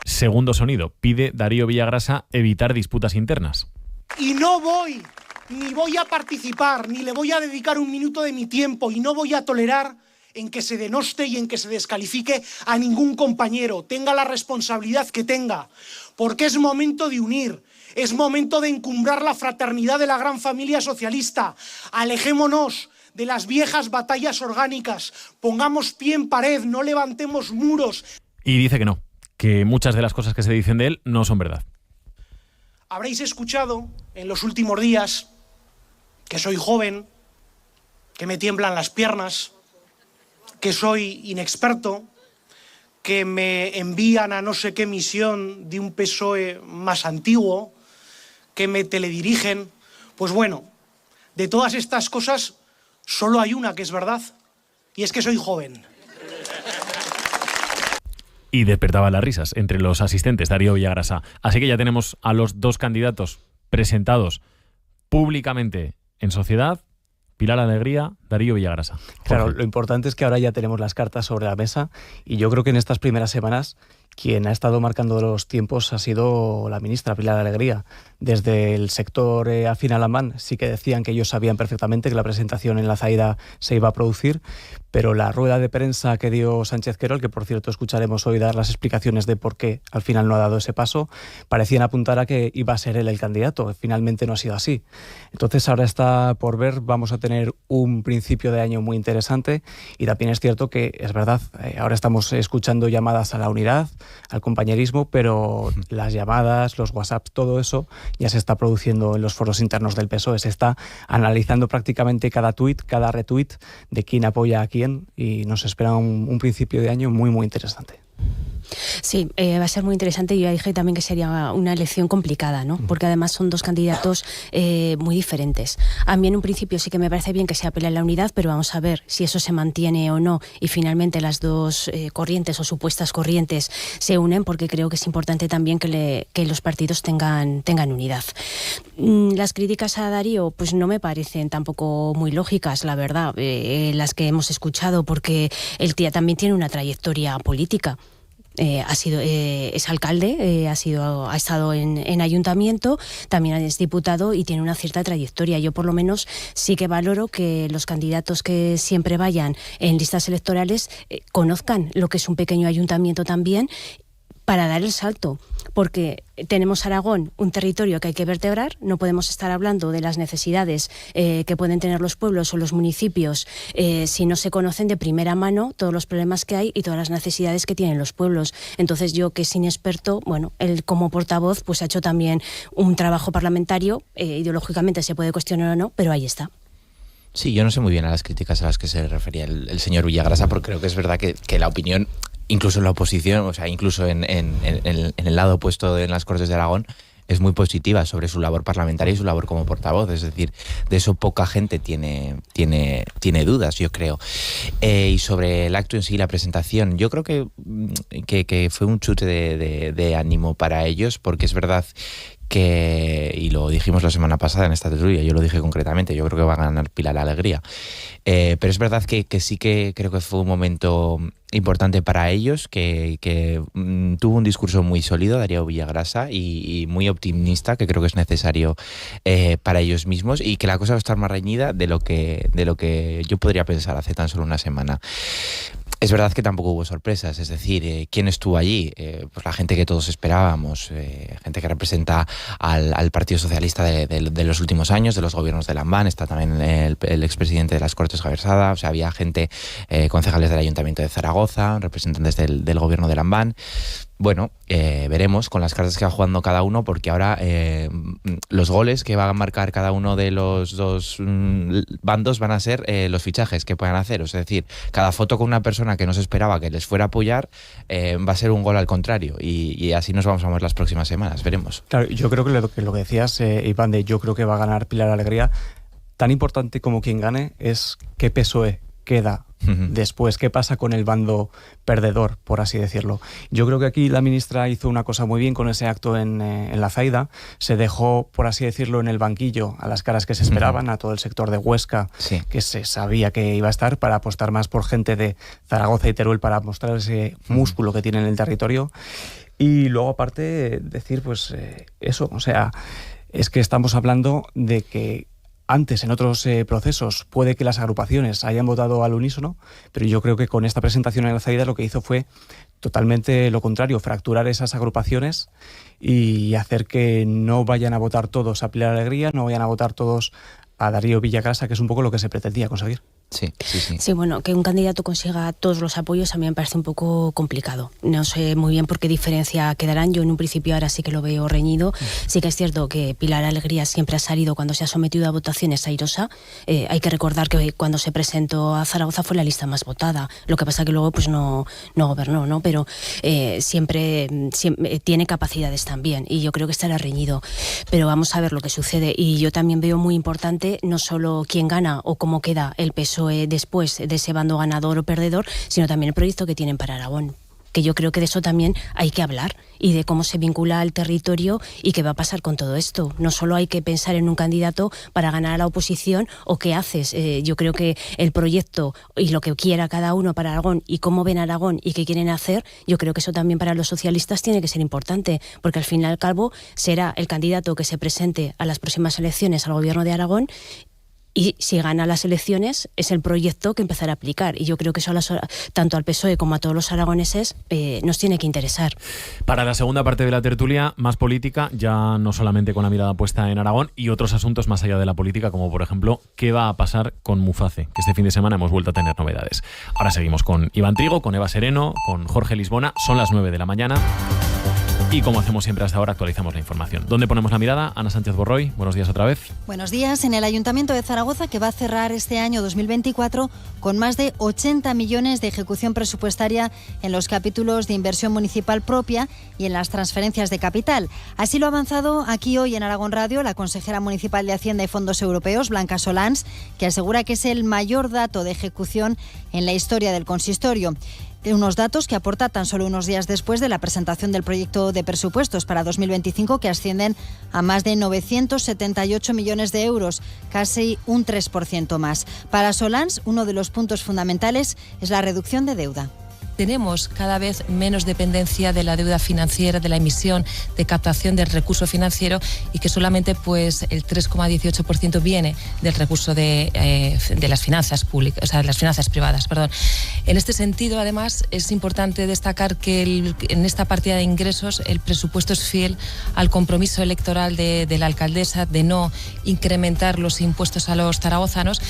Segundo sonido, pide Darío Villagrasa evitar disputas internas. Y no voy, ni voy a participar, ni le voy a dedicar un minuto de mi tiempo, y no voy a tolerar en que se denoste y en que se descalifique a ningún compañero, tenga la responsabilidad que tenga, porque es momento de unir. Es momento de encumbrar la fraternidad de la gran familia socialista. Alejémonos de las viejas batallas orgánicas. Pongamos pie en pared, no levantemos muros. Y dice que no, que muchas de las cosas que se dicen de él no son verdad. Habréis escuchado en los últimos días que soy joven, que me tiemblan las piernas, que soy inexperto, que me envían a no sé qué misión de un PSOE más antiguo, que me teledirigen. Pues bueno, de todas estas cosas solo hay una que es verdad, y es que soy joven. Y despertaba las risas entre los asistentes, Darío Villagrasa. Así que ya tenemos a los 2 candidatos presentados públicamente en Sociedad: Pilar Alegría, Darío Villagrasa. Jorge. Claro, lo importante es que ahora ya tenemos las cartas sobre la mesa, y yo creo que en estas primeras semanas quien ha estado marcando los tiempos ha sido la ministra Pilar Alegría. Desde el sector afín a la MAN sí que decían que ellos sabían perfectamente que la presentación en la Zaida se iba a producir, pero la rueda de prensa que dio Sánchez Querol, que por cierto escucharemos hoy dar las explicaciones de por qué al final no ha dado ese paso, parecían apuntar a que iba a ser él el candidato. Finalmente no ha sido así. Entonces ahora está por ver, vamos a tener un principio de año muy interesante, y también es cierto que es verdad, ahora estamos escuchando llamadas a la unidad, al compañerismo, pero las llamadas, los WhatsApp, todo eso ya se está produciendo en los foros internos del PSOE. Se está analizando prácticamente cada tuit, cada retweet de quién apoya a quién, y nos espera un principio de año muy, muy interesante. Sí, va a ser muy interesante. Yo ya dije también que sería una elección complicada, ¿no? Porque además son 2 candidatos muy diferentes. A mí en un principio sí que me parece bien que se apele a la unidad, pero vamos a ver si eso se mantiene o no, y finalmente las 2 corrientes o supuestas corrientes se unen, porque creo que es importante también que los partidos tengan unidad. Las críticas a Darío pues no me parecen tampoco muy lógicas, la verdad, las que hemos escuchado, porque el tío también tiene una trayectoria política. es alcalde, ha estado en ayuntamiento, también es diputado y tiene una cierta trayectoria. Yo por lo menos sí que valoro que los candidatos que siempre vayan en listas electorales conozcan lo que es un pequeño ayuntamiento también, para dar el salto, porque tenemos Aragón, un territorio que hay que vertebrar, no podemos estar hablando de las necesidades que pueden tener los pueblos o los municipios si no se conocen de primera mano todos los problemas que hay y todas las necesidades que tienen los pueblos. Entonces yo, que es inexperto, bueno, él como portavoz pues ha hecho también un trabajo parlamentario, ideológicamente se puede cuestionar o no, pero ahí está. Sí, yo no sé muy bien a las críticas a las que se refería el señor Villagrasa, porque creo que es verdad que la opinión, incluso en la oposición, o sea, incluso en el lado opuesto en las Cortes de Aragón, es muy positiva sobre su labor parlamentaria y su labor como portavoz. Es decir, de eso poca gente tiene dudas, yo creo. Y sobre el acto en sí, la presentación, yo creo que fue un chute de ánimo para ellos, porque es verdad que, y lo dijimos la semana pasada en esta tertulia, yo lo dije concretamente, yo creo que va a ganar Pilar Alegría, pero es verdad que sí que creo que fue un momento importante para ellos, que tuvo un discurso muy sólido Darío Villagrasa y muy optimista, que creo que es necesario para ellos mismos, y que la cosa va a estar más reñida de lo que yo podría pensar hace tan solo una semana. Es verdad que tampoco hubo sorpresas, es decir, ¿quién estuvo allí? Pues la gente que todos esperábamos, gente que representa al Partido Socialista de los últimos años, de los gobiernos de Lambán, está también el expresidente de las Cortes, Javier Sada, o sea, había gente, concejales del Ayuntamiento de Zaragoza, representantes del gobierno de Lambán. Bueno, veremos con las cartas que va jugando cada uno, porque ahora los goles que va a marcar cada uno de los dos bandos van a ser los fichajes que puedan hacer. Es decir, cada foto con una persona que no se esperaba que les fuera a apoyar va a ser un gol al contrario, y así nos vamos a mover las próximas semanas, veremos. Claro, yo creo que lo que decías, Iván, yo creo que va a ganar Pilar Alegría. Tan importante como quien gane es qué PSOE queda después, qué pasa con el bando perdedor, por así decirlo. Yo creo que aquí la ministra hizo una cosa muy bien con ese acto en La Zaida. Se dejó, por así decirlo, en el banquillo a las caras que se esperaban, a todo el sector de Huesca, sí, que se sabía que iba a estar, para apostar más por gente de Zaragoza y Teruel, para mostrar ese músculo que tiene en el territorio. Y luego, aparte, decir pues eso, o sea, es que estamos hablando de que antes, en otros procesos, puede que las agrupaciones hayan votado al unísono, pero yo creo que con esta presentación en La Zaida lo que hizo fue totalmente lo contrario, fracturar esas agrupaciones y hacer que no vayan a votar todos a Pilar Alegría, no vayan a votar todos a Darío Villagrasa, que es un poco lo que se pretendía conseguir. Sí, bueno, que un candidato consiga todos los apoyos a mí me parece un poco complicado. No sé muy bien por qué diferencia quedarán. Yo en un principio ahora sí que lo veo reñido. Sí que es cierto que Pilar Alegría siempre ha salido cuando se ha sometido a votaciones airosa. Hay que recordar que cuando se presentó a Zaragoza fue la lista más votada. Lo que pasa que luego pues no gobernó, ¿no? Pero siempre tiene capacidades también, y yo creo que estará reñido. Pero vamos a ver lo que sucede. Y yo también veo muy importante no solo quién gana o cómo queda el PSOE después de ese bando ganador o perdedor, sino también el proyecto que tienen para Aragón, que yo creo que de eso también hay que hablar, y de cómo se vincula al territorio y qué va a pasar con todo esto. No solo hay que pensar en un candidato para ganar a la oposición o qué haces. Yo creo que el proyecto y lo que quiera cada uno para Aragón y cómo ven Aragón y qué quieren hacer, yo creo que eso también para los socialistas tiene que ser importante, porque al fin y al cabo será el candidato que se presente a las próximas elecciones al gobierno de Aragón, y si gana las elecciones es el proyecto que empezará a aplicar. Y yo creo que eso tanto al PSOE como a todos los aragoneses nos tiene que interesar. Para la segunda parte de la tertulia, más política, ya no solamente con la mirada puesta en Aragón, y otros asuntos más allá de la política, como por ejemplo, ¿qué va a pasar con Muface? Que este fin de semana hemos vuelto a tener novedades. Ahora seguimos con Iván Trigo, con Eva Sereno, con Jorge Lisbona. Son las 9 de la mañana. Y como hacemos siempre hasta ahora, actualizamos la información. ¿Dónde ponemos la mirada? Ana Sánchez Borroy, buenos días otra vez. Buenos días. En el Ayuntamiento de Zaragoza, que va a cerrar este año 2024 con más de 80 millones de ejecución presupuestaria en los capítulos de inversión municipal propia y en las transferencias de capital. Así lo ha avanzado aquí hoy en Aragón Radio la consejera municipal de Hacienda y Fondos Europeos, Blanca Solans, que asegura que es el mayor dato de ejecución en la historia del consistorio. Unos datos que aporta tan solo unos días después de la presentación del proyecto de presupuestos para 2025, que ascienden a más de 978 millones de euros, casi un 3% más. Para Solans, uno de los puntos fundamentales es la reducción de deuda. tenemos cada vez menos dependencia de la deuda financiera, de la emisión, de captación del recurso financiero, y que solamente pues el 3,18% viene del recurso de las finanzas públicas, o sea, de las finanzas privadas, perdón. En este sentido, además, es importante destacar que en esta partida de ingresos el presupuesto es fiel al compromiso electoral de la alcaldesa de no incrementar los impuestos a los zaragozanos.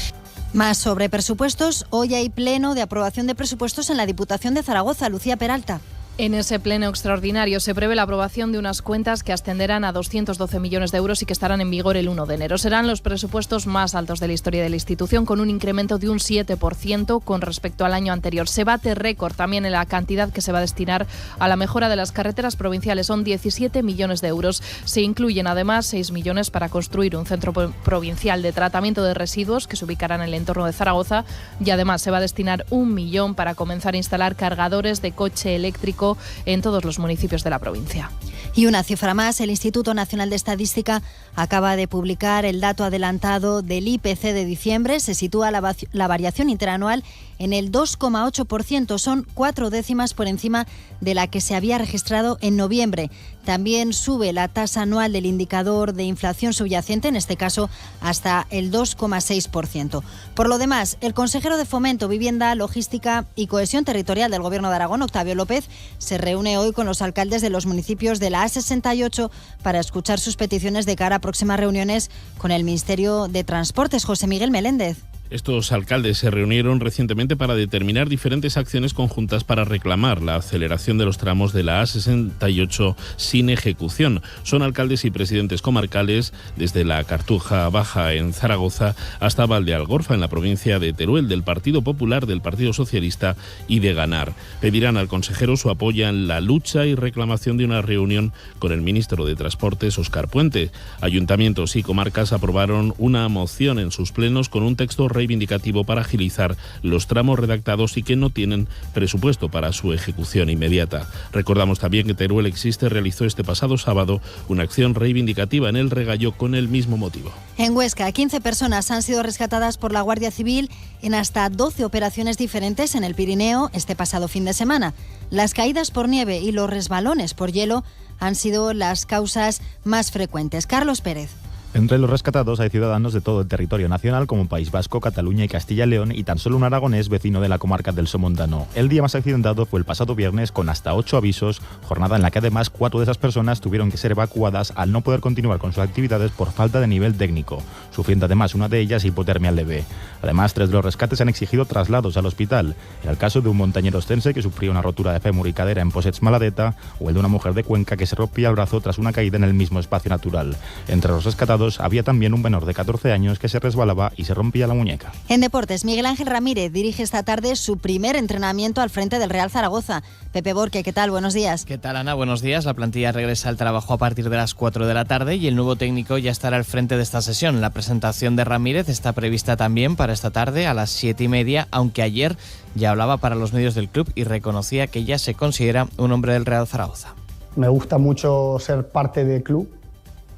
Más sobre presupuestos. Hoy hay pleno de aprobación de presupuestos en la Diputación de Zaragoza. Lucía Peralta. En ese pleno extraordinario se prevé la aprobación de unas cuentas que ascenderán a 212 millones de euros y que estarán en vigor el 1 de enero. Serán los presupuestos más altos de la historia de la institución, con un incremento de un 7% con respecto al año anterior. Se bate récord también en la cantidad que se va a destinar a la mejora de las carreteras provinciales. Son 17 millones de euros. Se incluyen además 6 millones para construir un centro provincial de tratamiento de residuos que se ubicará en el entorno de Zaragoza, y además se va a destinar 1 millón para comenzar a instalar cargadores de coche eléctrico en todos los municipios de la provincia. Y una cifra más, el Instituto Nacional de Estadística acaba de publicar el dato adelantado del IPC de diciembre. Se sitúa la variación interanual en el 2,8%, son 4 décimas por encima de la que se había registrado en noviembre. También sube la tasa anual del indicador de inflación subyacente, en este caso hasta el 2,6%. Por lo demás, el consejero de Fomento, Vivienda, Logística y Cohesión Territorial del Gobierno de Aragón, Octavio López, se reúne hoy con los alcaldes de los municipios de la A68 para escuchar sus peticiones de cara a próximas reuniones con el Ministerio de Transportes. José Miguel Meléndez. Estos alcaldes se reunieron recientemente para determinar diferentes acciones conjuntas para reclamar la aceleración de los tramos de la A68 sin ejecución. Son alcaldes y presidentes comarcales desde la Cartuja Baja en Zaragoza hasta Valdealgorfa en la provincia de Teruel, del Partido Popular, del Partido Socialista y de Ganar. Pedirán al consejero su apoyo en la lucha y reclamación de una reunión con el ministro de Transportes, Óscar Puente. Ayuntamientos y comarcas aprobaron una moción en sus plenos con un texto reivindicativo para agilizar los tramos redactados y que no tienen presupuesto para su ejecución inmediata. Recordamos también que Teruel Existe realizó este pasado sábado una acción reivindicativa en el Regallo con el mismo motivo. En Huesca, 15 personas han sido rescatadas por la Guardia Civil en hasta 12 operaciones diferentes en el Pirineo este pasado fin de semana. Las caídas por nieve y los resbalones por hielo han sido las causas más frecuentes. Carlos Pérez. Entre los rescatados hay ciudadanos de todo el territorio nacional como País Vasco, Cataluña y Castilla y León, y tan solo un aragonés vecino de la comarca del Somontano. El día más accidentado fue el pasado viernes con hasta 8 avisos, jornada en la que además 4 de esas personas tuvieron que ser evacuadas al no poder continuar con sus actividades por falta de nivel técnico, sufriendo además una de ellas hipotermia leve. Además, 3 de los rescates han exigido traslados al hospital. Era el caso de un montañero ostense que sufría una rotura de fémur y cadera en Possets Maladeta, o el de una mujer de Cuenca que se rompía el brazo tras una caída en el mismo espacio natural. Entre los rescatados había también un menor de 14 años que se resbalaba y se rompía la muñeca. En deportes, Miguel Ángel Ramírez dirige esta tarde su primer entrenamiento al frente del Real Zaragoza. Pepe Borque, ¿qué tal? Buenos días. ¿Qué tal, Ana? Buenos días. La plantilla regresa al trabajo a partir de las 4 de la tarde y el nuevo técnico ya estará al frente de esta sesión. La presentación de Ramírez está prevista también para esta tarde a las 7:30, aunque ayer ya hablaba para los medios del club y reconocía que ya se considera un hombre del Real Zaragoza. Me gusta mucho ser parte del club,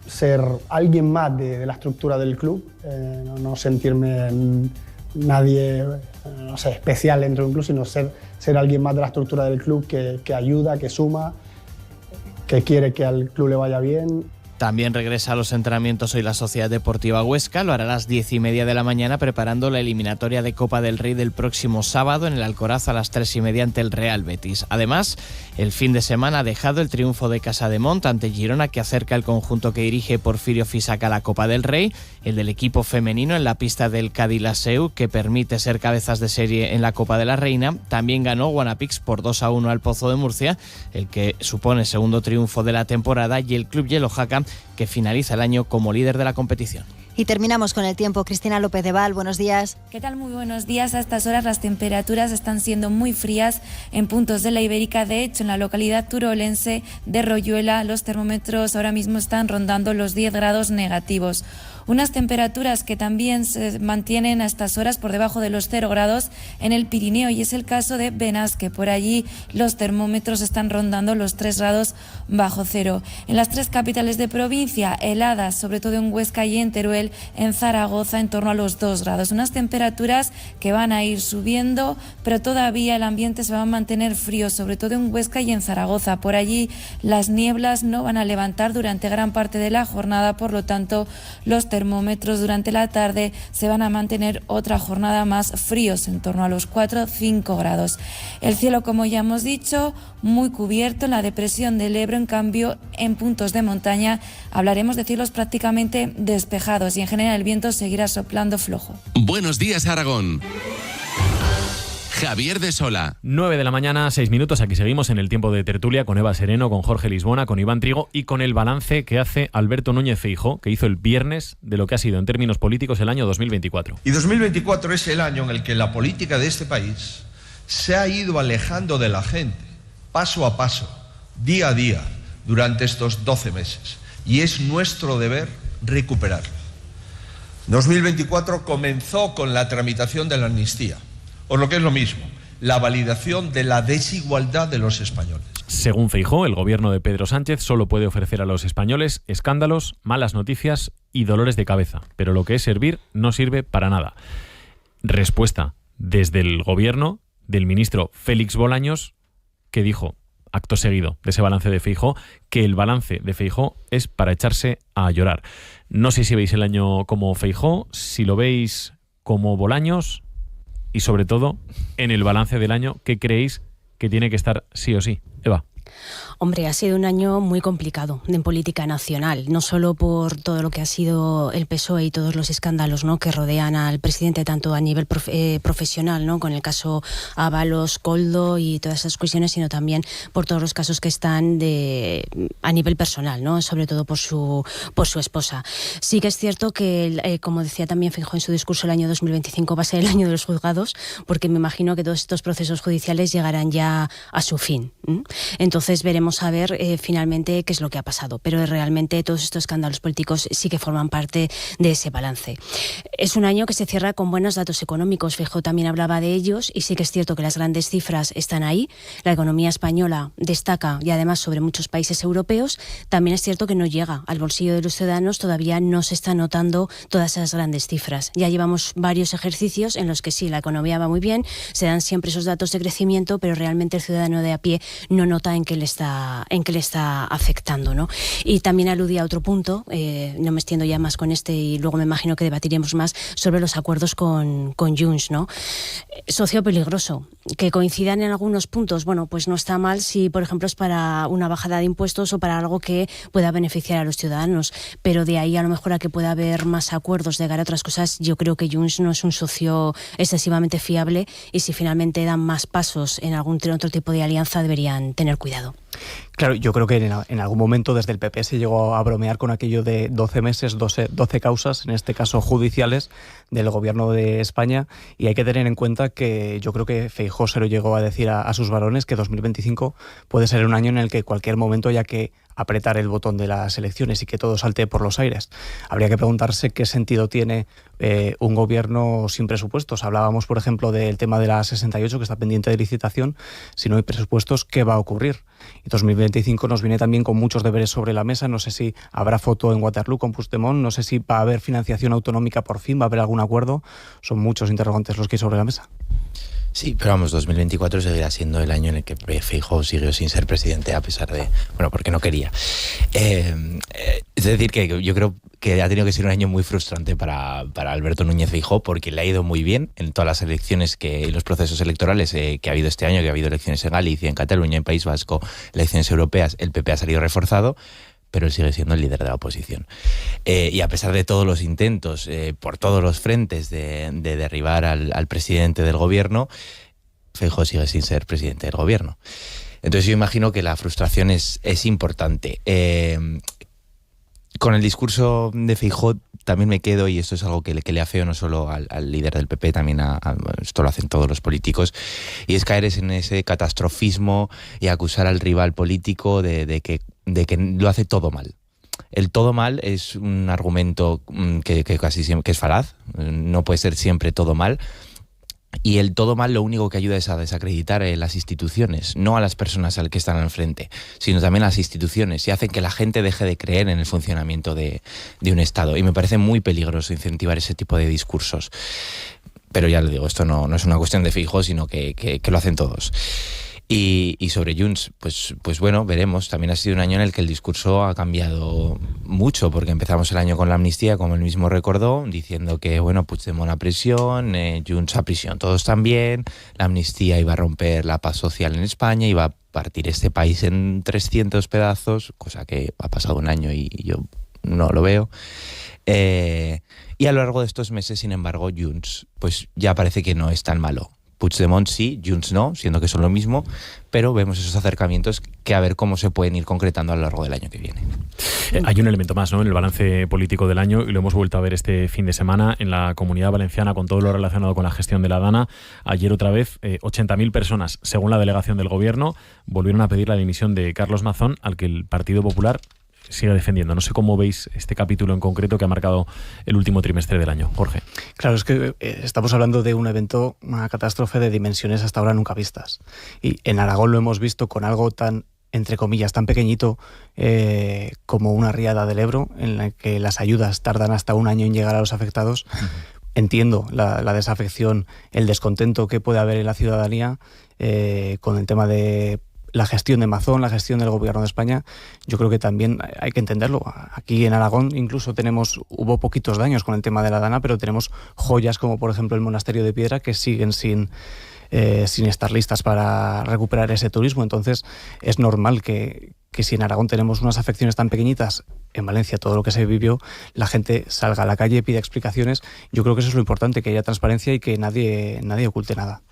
ser alguien más de la estructura del club, no sentirme nadie especial dentro de un club, sino ser alguien más de la estructura del club que ayuda, que suma, que quiere que al club le vaya bien. También regresa a los entrenamientos hoy la Sociedad Deportiva Huesca, lo hará a las 10:30 de la mañana preparando la eliminatoria de Copa del Rey del próximo sábado en el Alcoraz a las 3:30 ante el Real Betis. Además, el fin de semana ha dejado el triunfo de Casademont ante Girona, que acerca el conjunto que dirige Porfirio Fisac a la Copa del Rey, el del equipo femenino en la pista del Cadillaceu, que permite ser cabezas de serie en la Copa de la Reina. También ganó Guanapix por 2-1 al Pozo de Murcia, el que supone segundo triunfo de la temporada, y el Club Yellojaca, que finaliza el año como líder de la competición. Y terminamos con el tiempo. Cristina López de Val, buenos días. ¿Qué tal? Muy buenos días. A estas horas las temperaturas están siendo muy frías en puntos de la Ibérica. De hecho, en la localidad turolense de Royuela, los termómetros ahora mismo están rondando los 10 grados negativos. Unas temperaturas que también se mantienen a estas horas por debajo de los 0 grados en el Pirineo, y es el caso de Benasque. Por allí los termómetros están rondando los 3 grados bajo cero. En las 3 capitales de provincia, heladas, sobre todo en Huesca y en Teruel. En Zaragoza en torno a los 2 grados. Unas temperaturas que van a ir subiendo, pero todavía el ambiente se va a mantener frío, sobre todo en Huesca y en Zaragoza. Por allí las nieblas no van a levantar durante gran parte de la jornada, por lo tanto los termómetros durante la tarde se van a mantener otra jornada más fríos, en torno a los 4-5 grados. El cielo, como ya hemos dicho, muy cubierto. En la depresión del Ebro, en cambio, en puntos de montaña hablaremos de cielos prácticamente despejados, y en general el viento seguirá soplando flojo. Buenos días, Aragón. Javier de Sola. 9 de la mañana, 6 minutos. Aquí seguimos en el tiempo de tertulia con Eva Sereno, con Jorge Lisbona, con Iván Trigo y con el balance que hace Alberto Núñez Feijóo, que hizo el viernes, de lo que ha sido en términos políticos el año 2024. Y 2024 es el año en el que la política de este país se ha ido alejando de la gente, paso a paso, día a día, durante estos 12 meses. Y es nuestro deber recuperarlo. 2024 comenzó con la tramitación de la amnistía, o lo que es lo mismo, la validación de la desigualdad de los españoles. Según Feijóo, el gobierno de Pedro Sánchez solo puede ofrecer a los españoles escándalos, malas noticias y dolores de cabeza, pero lo que es servir no sirve para nada. Respuesta desde el gobierno del ministro Félix Bolaños, que dijo, acto seguido de ese balance de Feijóo, que el balance de Feijóo es para echarse a llorar. No sé si veis el año como Feijóo, si lo veis como Bolaños, y sobre todo, en el balance del año, ¿qué creéis que tiene que estar sí o sí? Eva. Hombre, ha sido un año muy complicado en política nacional, no solo por todo lo que ha sido el PSOE y todos los escándalos, ¿no?, que rodean al presidente, tanto a nivel profesional, ¿no?, con el caso Ábalos, Koldo y todas esas cuestiones, sino también por todos los casos que están a nivel personal, ¿no?, sobre todo por su esposa. Sí que es cierto que, como decía también Feijóo en su discurso, el año 2025 va a ser el año de los juzgados, porque me imagino que todos estos procesos judiciales llegarán ya a su fin. Entonces veremos a ver finalmente qué es lo que ha pasado, pero realmente todos estos escándalos políticos sí que forman parte de ese balance. Es un año que se cierra con buenos datos económicos. Feijóo también hablaba de ellos, y sí que es cierto que las grandes cifras están ahí. La economía española destaca, y además sobre muchos países europeos. También es cierto que no llega al bolsillo de los ciudadanos, todavía no se están notando todas esas grandes cifras. Ya llevamos varios ejercicios en los que sí, la economía va muy bien, se dan siempre esos datos de crecimiento, pero realmente el ciudadano de a pie no nota en qué le está afectando, ¿no? Y también aludía a otro punto, no me extiendo ya más con este, y luego me imagino que debatiremos más sobre los acuerdos con Junts, ¿no? Socio peligroso. Que coincidan en algunos puntos, bueno, pues no está mal si, por ejemplo, es para una bajada de impuestos o para algo que pueda beneficiar a los ciudadanos, pero de ahí a lo mejor a que pueda haber más acuerdos de cara a otras cosas, yo creo que Junts no es un socio excesivamente fiable, y si finalmente dan más pasos en algún otro tipo de alianza deberían tener cuidado. Claro, yo creo que en algún momento desde el PP se llegó a bromear con aquello de 12 meses, 12 causas, en este caso judiciales, del gobierno de España, y hay que tener en cuenta que yo creo que Feijóo se lo llegó a decir a sus varones, que 2025 puede ser un año en el que cualquier momento haya que apretar el botón de las elecciones y que todo salte por los aires. Habría que preguntarse qué sentido tiene un gobierno sin presupuestos. Hablábamos, por ejemplo, del tema de la 68, que está pendiente de licitación. Si no hay presupuestos, ¿qué va a ocurrir? Y 2025 nos viene también con muchos deberes sobre la mesa. No sé si habrá foto en Waterloo con Puigdemont, no sé si va a haber financiación autonómica por fin, va a haber algún acuerdo. Son muchos interrogantes los que hay sobre la mesa. Sí, pero vamos, 2024 seguirá siendo el año en el que Feijóo siguió sin ser presidente, a pesar de, bueno, porque no quería. Es decir, que yo creo que ha tenido que ser un año muy frustrante para Alberto Núñez Feijóo, porque le ha ido muy bien en todas las elecciones y los procesos electorales que ha habido este año, que ha habido elecciones en Galicia, en Cataluña, en País Vasco, elecciones europeas. El PP ha salido reforzado, pero él sigue siendo el líder de la oposición. Y a pesar de todos los intentos por todos los frentes de derribar al presidente del gobierno, Feijóo sigue sin ser presidente del gobierno. Entonces yo imagino que la frustración es importante. Con el discurso de Feijóo también me quedo, y esto es algo que le afeo no solo al líder del PP, también esto lo hacen todos los políticos, y es caer en ese catastrofismo y acusar al rival político de que lo hace todo mal. el todo mal es un argumento que casi siempre que es falaz. No puede ser siempre todo mal. Y el todo mal lo único que ayuda es a desacreditar las instituciones, no a las personas al que están al frente, sino también a las instituciones, y hacen que la gente deje de creer en el funcionamiento de un Estado. Y me parece muy peligroso incentivar ese tipo de discursos. Pero ya le digo, esto no es una cuestión de Feijóo, sino que lo hacen todos. Y sobre Junts, pues bueno, veremos. También ha sido un año en el que el discurso ha cambiado mucho, porque empezamos el año con la amnistía, como él mismo recordó, diciendo que, bueno, Puigdemont a prisión, Junts a prisión, todos también, la amnistía iba a romper la paz social en España, iba a partir este país en 300 pedazos, cosa que ha pasado un año y yo no lo veo. Y a lo largo de estos meses, sin embargo, Junts pues ya parece que no es tan malo. Puigdemont sí, Junts no, siendo que son lo mismo, pero vemos esos acercamientos que a ver cómo se pueden ir concretando a lo largo del año que viene. Hay un elemento más, ¿no?, en el balance político del año, y lo hemos vuelto a ver este fin de semana en la Comunidad Valenciana con todo lo relacionado con la gestión de la Dana. Ayer otra vez 80.000 personas, según la delegación del Gobierno, volvieron a pedir la dimisión de Carlos Mazón, al que el Partido Popular sigue defendiendo. No sé cómo veis este capítulo en concreto que ha marcado el último trimestre del año. Jorge. Claro, es que estamos hablando de un evento, una catástrofe de dimensiones hasta ahora nunca vistas. Y en Aragón lo hemos visto con algo tan, entre comillas, tan pequeñito como una riada del Ebro, en la que las ayudas tardan hasta un año en llegar a los afectados. Entiendo la desafección, el descontento que puede haber en la ciudadanía con el tema de la gestión de Mazón, la gestión del Gobierno de España. Yo creo que también hay que entenderlo. Aquí en Aragón incluso hubo poquitos daños con el tema de la Dana, pero tenemos joyas como por ejemplo el Monasterio de Piedra que siguen sin estar listas para recuperar ese turismo. Entonces es normal que si en Aragón tenemos unas afecciones tan pequeñitas, en Valencia todo lo que se vivió, la gente salga a la calle, pida explicaciones. Yo creo que eso es lo importante, que haya transparencia y que nadie oculte nada.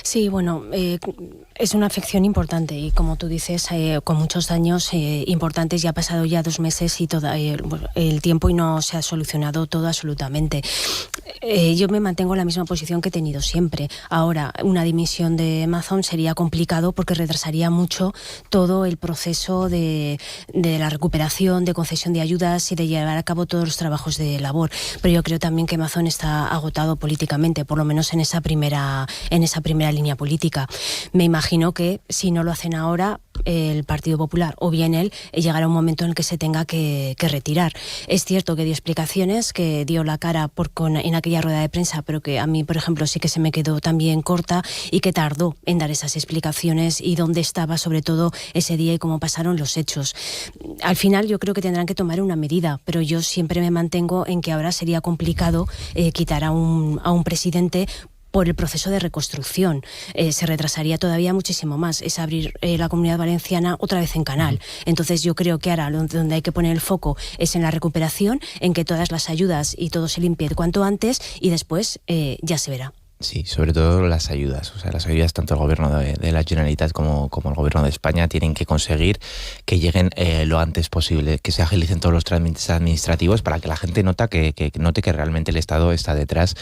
Sí, bueno, es una afección importante y como tú dices, con muchos daños importantes. Ya ha pasado ya 2 meses y el tiempo y no se ha solucionado todo absolutamente. Yo me mantengo en la misma posición que he tenido siempre. Ahora, una dimisión de Mazón sería complicado porque retrasaría mucho todo el proceso de la recuperación, de concesión de ayudas y de llevar a cabo todos los trabajos de labor. Pero yo creo también que Mazón está agotado políticamente, por lo menos en esa primera línea política. Me imagino que si no lo hacen ahora, el Partido Popular o bien él, llegará un momento en el que se tenga que retirar. Es cierto que dio explicaciones, que dio la cara en aquella rueda de prensa, pero que a mí, por ejemplo, sí que se me quedó también corta y que tardó en dar esas explicaciones y dónde estaba sobre todo ese día y cómo pasaron los hechos. Al final yo creo que tendrán que tomar una medida, pero yo siempre me mantengo en que ahora sería complicado quitar a un presidente por el proceso de reconstrucción. Se retrasaría todavía muchísimo más. Es abrir la Comunidad Valenciana otra vez en canal. Entonces yo creo que ahora donde hay que poner el foco es en la recuperación, en que todas las ayudas y todo se limpie cuanto antes y después ya se verá. Sí, sobre todo las ayudas. O sea, las ayudas tanto el Gobierno de la Generalitat como el Gobierno de España tienen que conseguir que lleguen lo antes posible, que se agilicen todos los trámites administrativos para que la gente note que realmente el Estado está detrás,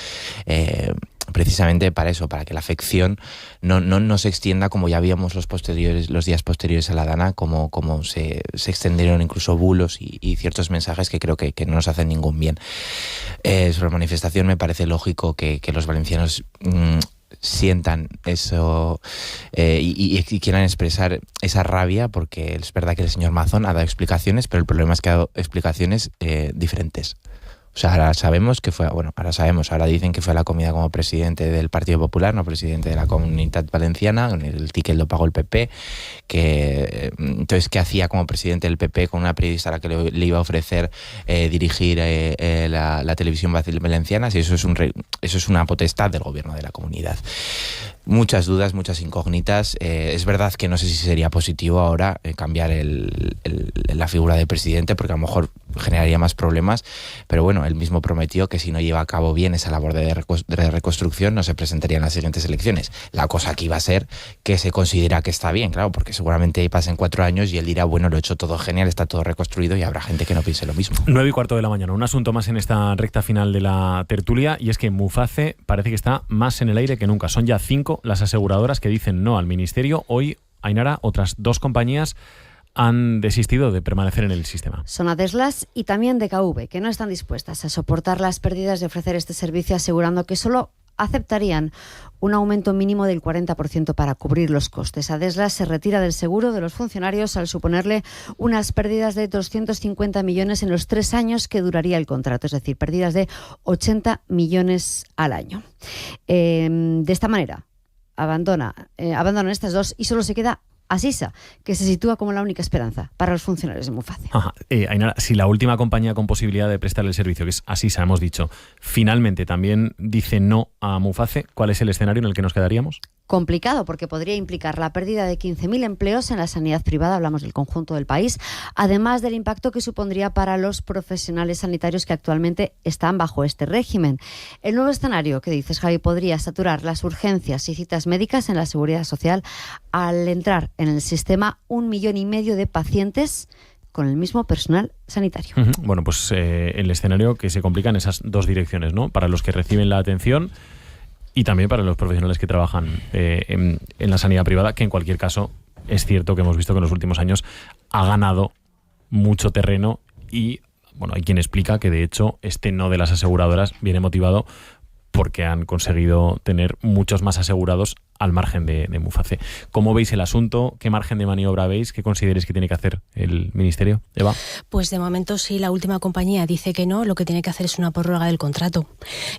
precisamente para eso, para que la afección no se extienda como ya vimos los días posteriores a la Dana, como se extendieron incluso bulos y ciertos mensajes que creo que no nos hacen ningún bien. Sobre la manifestación me parece lógico que los valencianos sientan eso y quieran expresar esa rabia, porque es verdad que el señor Mazón ha dado explicaciones, pero el problema es que ha dado explicaciones diferentes. O sea, ahora dicen que fue a la comida como presidente del Partido Popular, no presidente de la Comunitat Valenciana, el ticket lo pagó el PP, entonces, ¿qué hacía como presidente del PP con una periodista a la que le iba a ofrecer dirigir la televisión valenciana? Si eso es una potestad del gobierno de la comunidad. Muchas dudas, muchas incógnitas. Es verdad que no sé si sería positivo ahora cambiar la figura de presidente, porque a lo mejor generaría más problemas, pero bueno, él mismo prometió que si no lleva a cabo bien esa labor de reconstrucción no se presentaría en las siguientes elecciones. La cosa aquí va a ser que se considera que está bien, claro, porque seguramente pasen 4 años y él dirá, bueno, lo he hecho todo genial, está todo reconstruido, y habrá gente que no piense lo mismo. 9:15 de la mañana, un asunto más en esta recta final de la tertulia, y es que Muface parece que está más en el aire que nunca. Son ya 5 las aseguradoras que dicen no al ministerio. Hoy, Ainara, otras 2 compañías han desistido de permanecer en el sistema. Son Adeslas y también DKV, que no están dispuestas a soportar las pérdidas de ofrecer este servicio, asegurando que solo aceptarían un aumento mínimo del 40% para cubrir los costes. Adeslas se retira del seguro de los funcionarios al suponerle unas pérdidas de 250 millones en los 3 años que duraría el contrato, es decir, pérdidas de 80 millones al año. De esta manera, abandonan estas dos y solo se queda Asisa, que se sitúa como la única esperanza para los funcionarios de Muface. Ainara, si la última compañía con posibilidad de prestar el servicio, que es Asisa, hemos dicho, finalmente también dice no a Muface, ¿cuál es el escenario en el que nos quedaríamos? Complicado, porque podría implicar la pérdida de 15.000 empleos en la sanidad privada, hablamos del conjunto del país, además del impacto que supondría para los profesionales sanitarios que actualmente están bajo este régimen. El nuevo escenario, que dices, Javi, podría saturar las urgencias y citas médicas en la Seguridad Social al entrar en el sistema 1,5 millones de pacientes con el mismo personal sanitario. Bueno, pues el escenario que se complica en esas dos direcciones, ¿no? Para los que reciben la atención y también para los profesionales que trabajan en la sanidad privada, que en cualquier caso es cierto que hemos visto que en los últimos años ha ganado mucho terreno y bueno, hay quien explica que de hecho este no de las aseguradoras viene motivado porque han conseguido tener muchos más asegurados al margen de Muface. ¿Cómo veis el asunto? ¿Qué margen de maniobra veis? ¿Qué consideréis que tiene que hacer el Ministerio? Eva. Pues de momento sí, la última compañía dice que no, lo que tiene que hacer es una prórroga del contrato.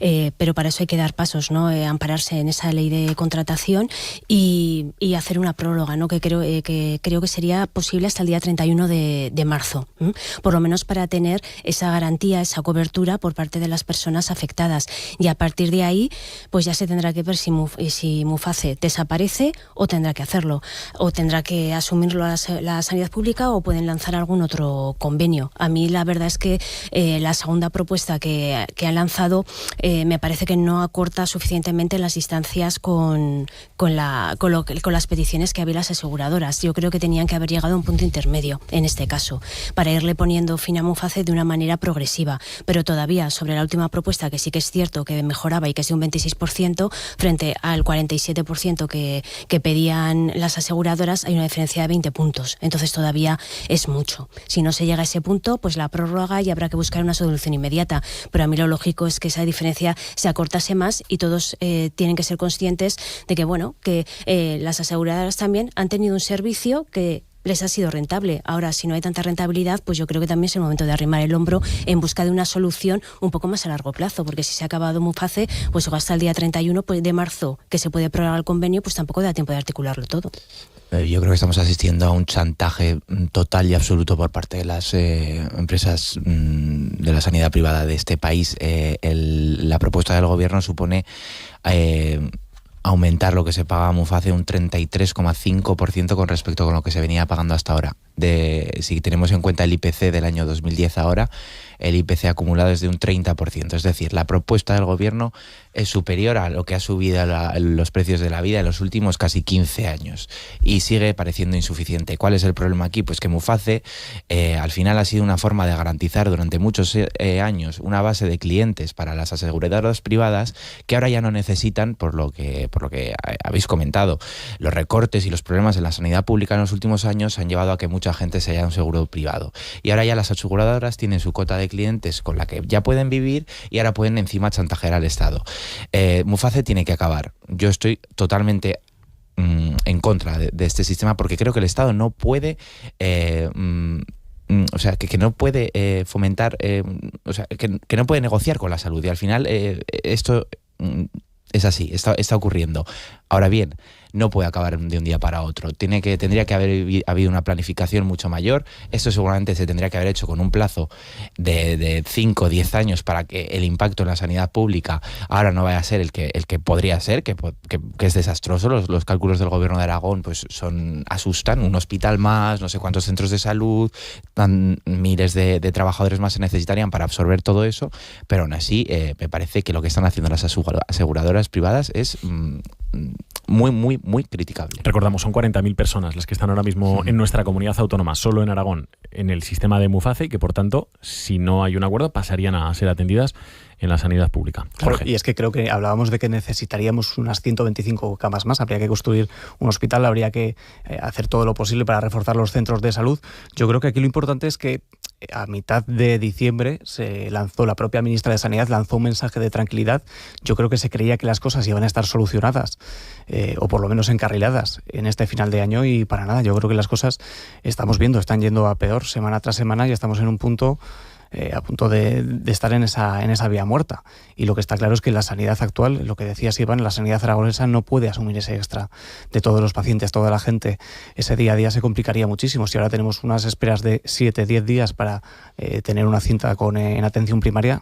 Pero para eso hay que dar pasos, ¿no? Ampararse en esa ley de contratación y hacer una prórroga, ¿no? Que creo que sería posible hasta el día 31 de marzo. Por lo menos para tener esa garantía, esa cobertura por parte de las personas afectadas. Y a partir de ahí, pues ya se tendrá que ver si Muface desaparece o tendrá que hacerlo, o tendrá que asumirlo la sanidad pública o pueden lanzar algún otro convenio. A mí la verdad es que la segunda propuesta que han lanzado me parece que no acorta suficientemente las distancias con las peticiones que había las aseguradoras. Yo creo que tenían que haber llegado a un punto intermedio en este caso, para irle poniendo fin a Muface de una manera progresiva, pero todavía sobre la última propuesta, que sí que es cierto que mejoraba y que es de un 26% frente al 47% que pedían las aseguradoras, hay una diferencia de 20 puntos. Entonces todavía es mucho. Si no se llega a ese punto, pues la prórroga y habrá que buscar una solución inmediata. Pero a mí lo lógico es que esa diferencia se acortase más y todos tienen que ser conscientes de que, bueno, que las aseguradoras también han tenido un servicio que les ha sido rentable. Ahora, si no hay tanta rentabilidad, pues yo creo que también es el momento de arrimar el hombro en busca de una solución un poco más a largo plazo, porque si se ha acabado Muface, pues hasta el día 31 de marzo, que se puede prorrogar el convenio, pues tampoco da tiempo de articularlo todo. Yo creo que estamos asistiendo a un chantaje total y absoluto por parte de las empresas de la sanidad privada de este país. La propuesta del gobierno supone aumentar lo que se paga a Muface un 33,5% con respecto con lo que se venía pagando hasta ahora. Si tenemos en cuenta el IPC del año 2010 ahora, el IPC acumulado es de un 30%. Es decir, la propuesta del gobierno es superior a lo que ha subido los precios de la vida en los últimos casi 15 años y sigue pareciendo insuficiente. ¿Cuál es el problema aquí? Pues que Muface al final ha sido una forma de garantizar durante muchos años una base de clientes para las aseguradoras privadas que ahora ya no necesitan, por lo que habéis comentado. Los recortes y los problemas en la sanidad pública en los últimos años han llevado a que mucha gente se haya a un seguro privado. Y ahora ya las aseguradoras tienen su cota de clientes con la que ya pueden vivir y ahora pueden encima chantajear al Estado. Muface tiene que acabar. Yo estoy totalmente en contra de este sistema porque creo que el Estado no puede que no puede fomentar, que no puede negociar con la salud y al final esto es así, está ocurriendo. Ahora bien, no puede acabar de un día para otro. Tendría que haber habido una planificación mucho mayor. Esto seguramente se tendría que haber hecho con un plazo de 5 o 10 años para que el impacto en la sanidad pública ahora no vaya a ser el que podría ser, que es desastroso. Los cálculos del gobierno de Aragón pues asustan. Un hospital más, no sé cuántos centros de salud, miles de trabajadores más se necesitarían para absorber todo eso, pero aún así me parece que lo que están haciendo las aseguradoras privadas es muy, muy, muy criticable. Recordamos, son 40.000 personas las que están ahora mismo en nuestra comunidad autónoma, solo en Aragón, en el sistema de Muface, y que por tanto, si no hay un acuerdo, pasarían a ser atendidas en la sanidad pública. Claro, y es que creo que hablábamos de que necesitaríamos unas 125 camas más, habría que construir un hospital, habría que hacer todo lo posible para reforzar los centros de salud. Yo creo que aquí lo importante es que a mitad de diciembre se lanzó, la propia ministra de Sanidad lanzó un mensaje de tranquilidad. Yo creo que se creía que las cosas iban a estar solucionadas, o por lo menos encarriladas en este final de año, y para nada. Yo creo que las cosas estamos viendo, están yendo a peor semana tras semana, y estamos en un punto a punto de estar en esa vía muerta. Y lo que está claro es que la sanidad actual, lo que decías, Iván, la sanidad aragonesa no puede asumir ese extra de todos los pacientes, toda la gente. Ese día a día se complicaría muchísimo. Si ahora tenemos unas esperas de 7-10 días para tener una cinta en atención primaria,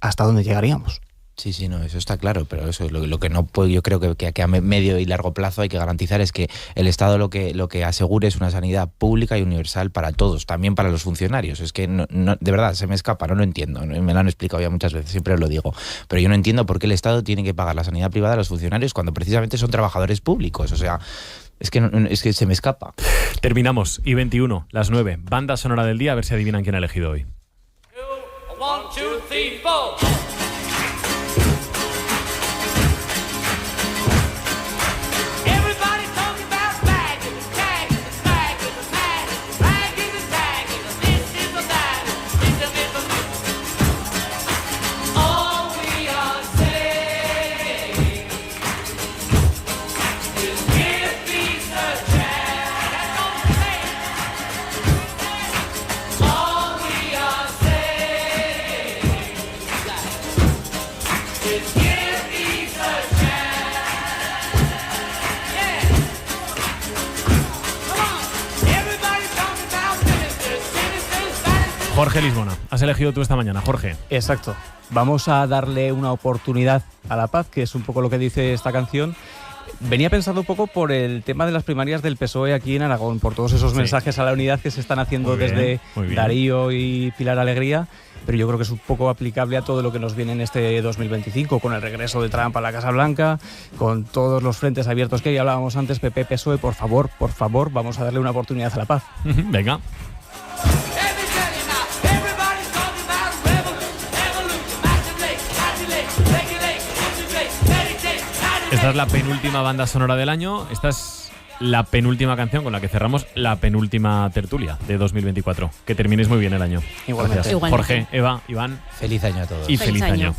¿hasta dónde llegaríamos? Sí, no, eso está claro, pero eso lo que no puedo, yo creo que a medio y largo plazo hay que garantizar es que el Estado lo que asegure es una sanidad pública y universal para todos, también para los funcionarios. Es que no, de verdad se me escapa, no lo entiendo, me lo han explicado ya muchas veces, siempre lo digo, pero yo no entiendo por qué el Estado tiene que pagar la sanidad privada a los funcionarios cuando precisamente son trabajadores públicos. O sea, es que se me escapa. Terminamos, y 21, las 9, banda sonora del día, a ver si adivinan quién ha elegido hoy. 1, 2, 3, 4. Jorge Lisbona, has elegido tú esta mañana, Jorge. Exacto. Vamos a darle una oportunidad a la paz, que es un poco lo que dice esta canción. Venía pensando un poco por el tema de las primarias del PSOE aquí en Aragón, por todos esos mensajes a la unidad que se están haciendo desde Darío y Pilar Alegría, pero yo creo que es un poco aplicable a todo lo que nos viene en este 2025, con el regreso de Trump a la Casa Blanca, con todos los frentes abiertos que hay. Hablábamos antes, PP, PSOE, por favor, vamos a darle una oportunidad a la paz. Venga. Esta es la penúltima banda sonora del año. Esta es la penúltima canción con la que cerramos la penúltima tertulia de 2024. Que terminéis muy bien el año. Igualmente. Jorge, Eva, Iván. Feliz año a todos. Y feliz año.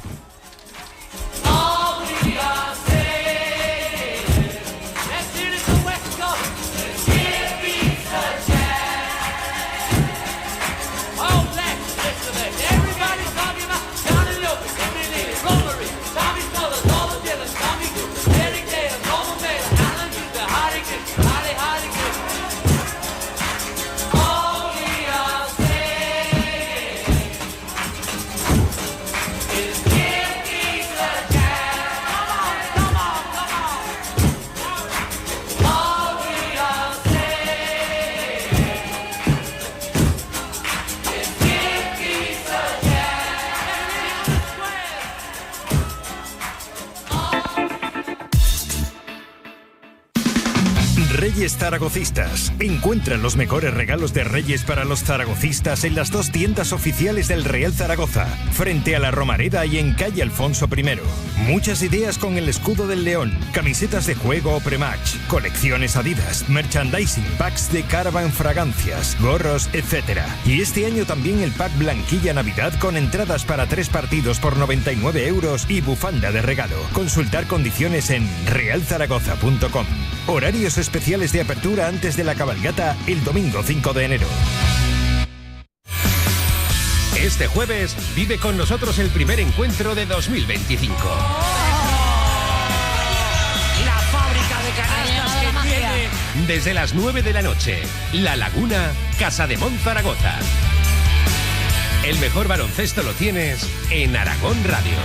Reyes Zaragocistas. Encuentran los mejores regalos de Reyes para los zaragocistas en las 2 tiendas oficiales del Real Zaragoza, frente a la Romareda y en calle Alfonso I. Muchas ideas con el escudo del león, camisetas de juego o prematch, colecciones Adidas, merchandising, packs de Caravan fragancias, gorros, etc. Y este año también el pack Blanquilla Navidad con entradas para 3 partidos por 99 € y bufanda de regalo. Consultar condiciones en realzaragoza.com. Horarios especiales de apertura antes de la cabalgata el domingo 5 de enero. Este jueves vive con nosotros el primer encuentro de 2025. La fábrica de canastas que tiene desde las 9 de la noche. La Laguna, Casa de Mon, Zaragoza. El mejor baloncesto lo tienes en Aragón Radio.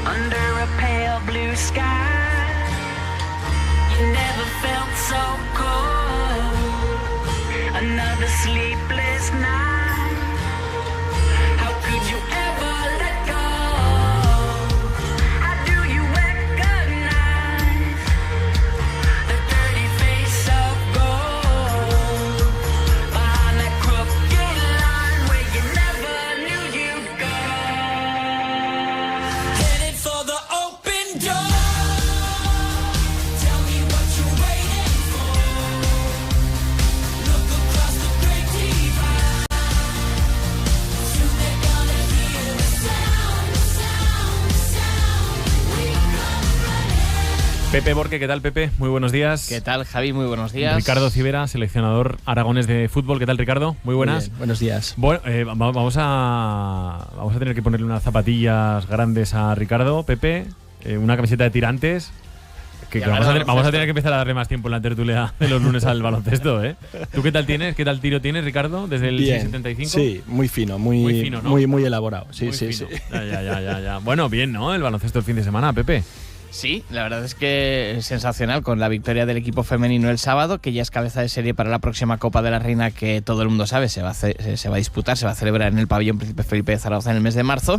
Under a pale blue blue sky. You never felt so cold. Another sleepless night. How could you ever let go? How do you recognize the dirty face of gold behind that crooked line where you never knew you'd go? Headed for the open door. Tell me what you're waiting for. Look across the great divide. Soon they're gonna hear the sound, the sound, the sound. We come running. Pepe Borque, ¿qué tal, Pepe? Muy buenos días. ¿Qué tal, Javi? Muy buenos días. Ricardo Civera, seleccionador aragonés de fútbol. ¿Qué tal, Ricardo? Muy buenas. Muy bien, buenos días. Bueno, vamos a tener que ponerle unas zapatillas grandes a Ricardo, Pepe, una camiseta de tirantes. Que vamos a tener que empezar a darle más tiempo en la tertulia de los lunes al baloncesto, ¿eh? ¿Tú qué tal tienes? ¿Qué tal tiro tienes, Ricardo? ¿Desde el 675? Sí, muy fino, muy fino, ¿no? muy elaborado. Sí, muy sí, fino. sí. Ya. Bueno, bien, ¿no? El baloncesto el fin de semana, Pepe. Sí, la verdad es que es sensacional con la victoria del equipo femenino el sábado, que ya es cabeza de serie para la próxima Copa de la Reina, que todo el mundo sabe se va a disputar, se va a celebrar en el pabellón Príncipe Felipe de Zaragoza en el mes de marzo.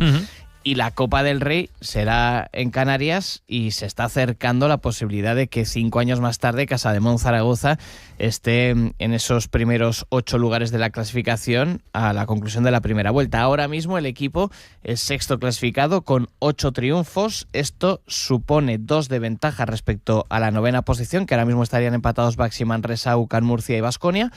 Y la Copa del Rey será en Canarias y se está acercando la posibilidad de que 5 años más tarde Casademont Zaragoza esté en esos primeros 8 lugares de la clasificación a la conclusión de la primera vuelta. Ahora mismo el equipo es sexto clasificado con 8 triunfos. Esto supone 2 de ventaja respecto a la novena posición, que ahora mismo estarían empatados Baxi Manresa, UCAM Murcia y Baskonia.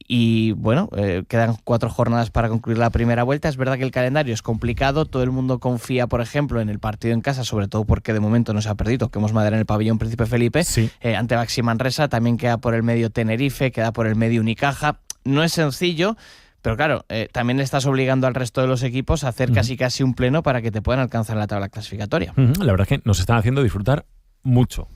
Y bueno, quedan 4 jornadas para concluir la primera vuelta. Es verdad que el calendario es complicado. Todo el mundo confía, por ejemplo, en el partido en casa, sobre todo porque de momento no se ha perdido. Toquemos madera en el pabellón Príncipe Felipe, sí. Ante Baxi Manresa. También queda por el medio Tenerife, queda por el medio Unicaja. No es sencillo, pero claro, también estás obligando al resto de los equipos a hacer casi un pleno para que te puedan alcanzar la tabla clasificatoria. La verdad es que nos están haciendo disfrutar mucho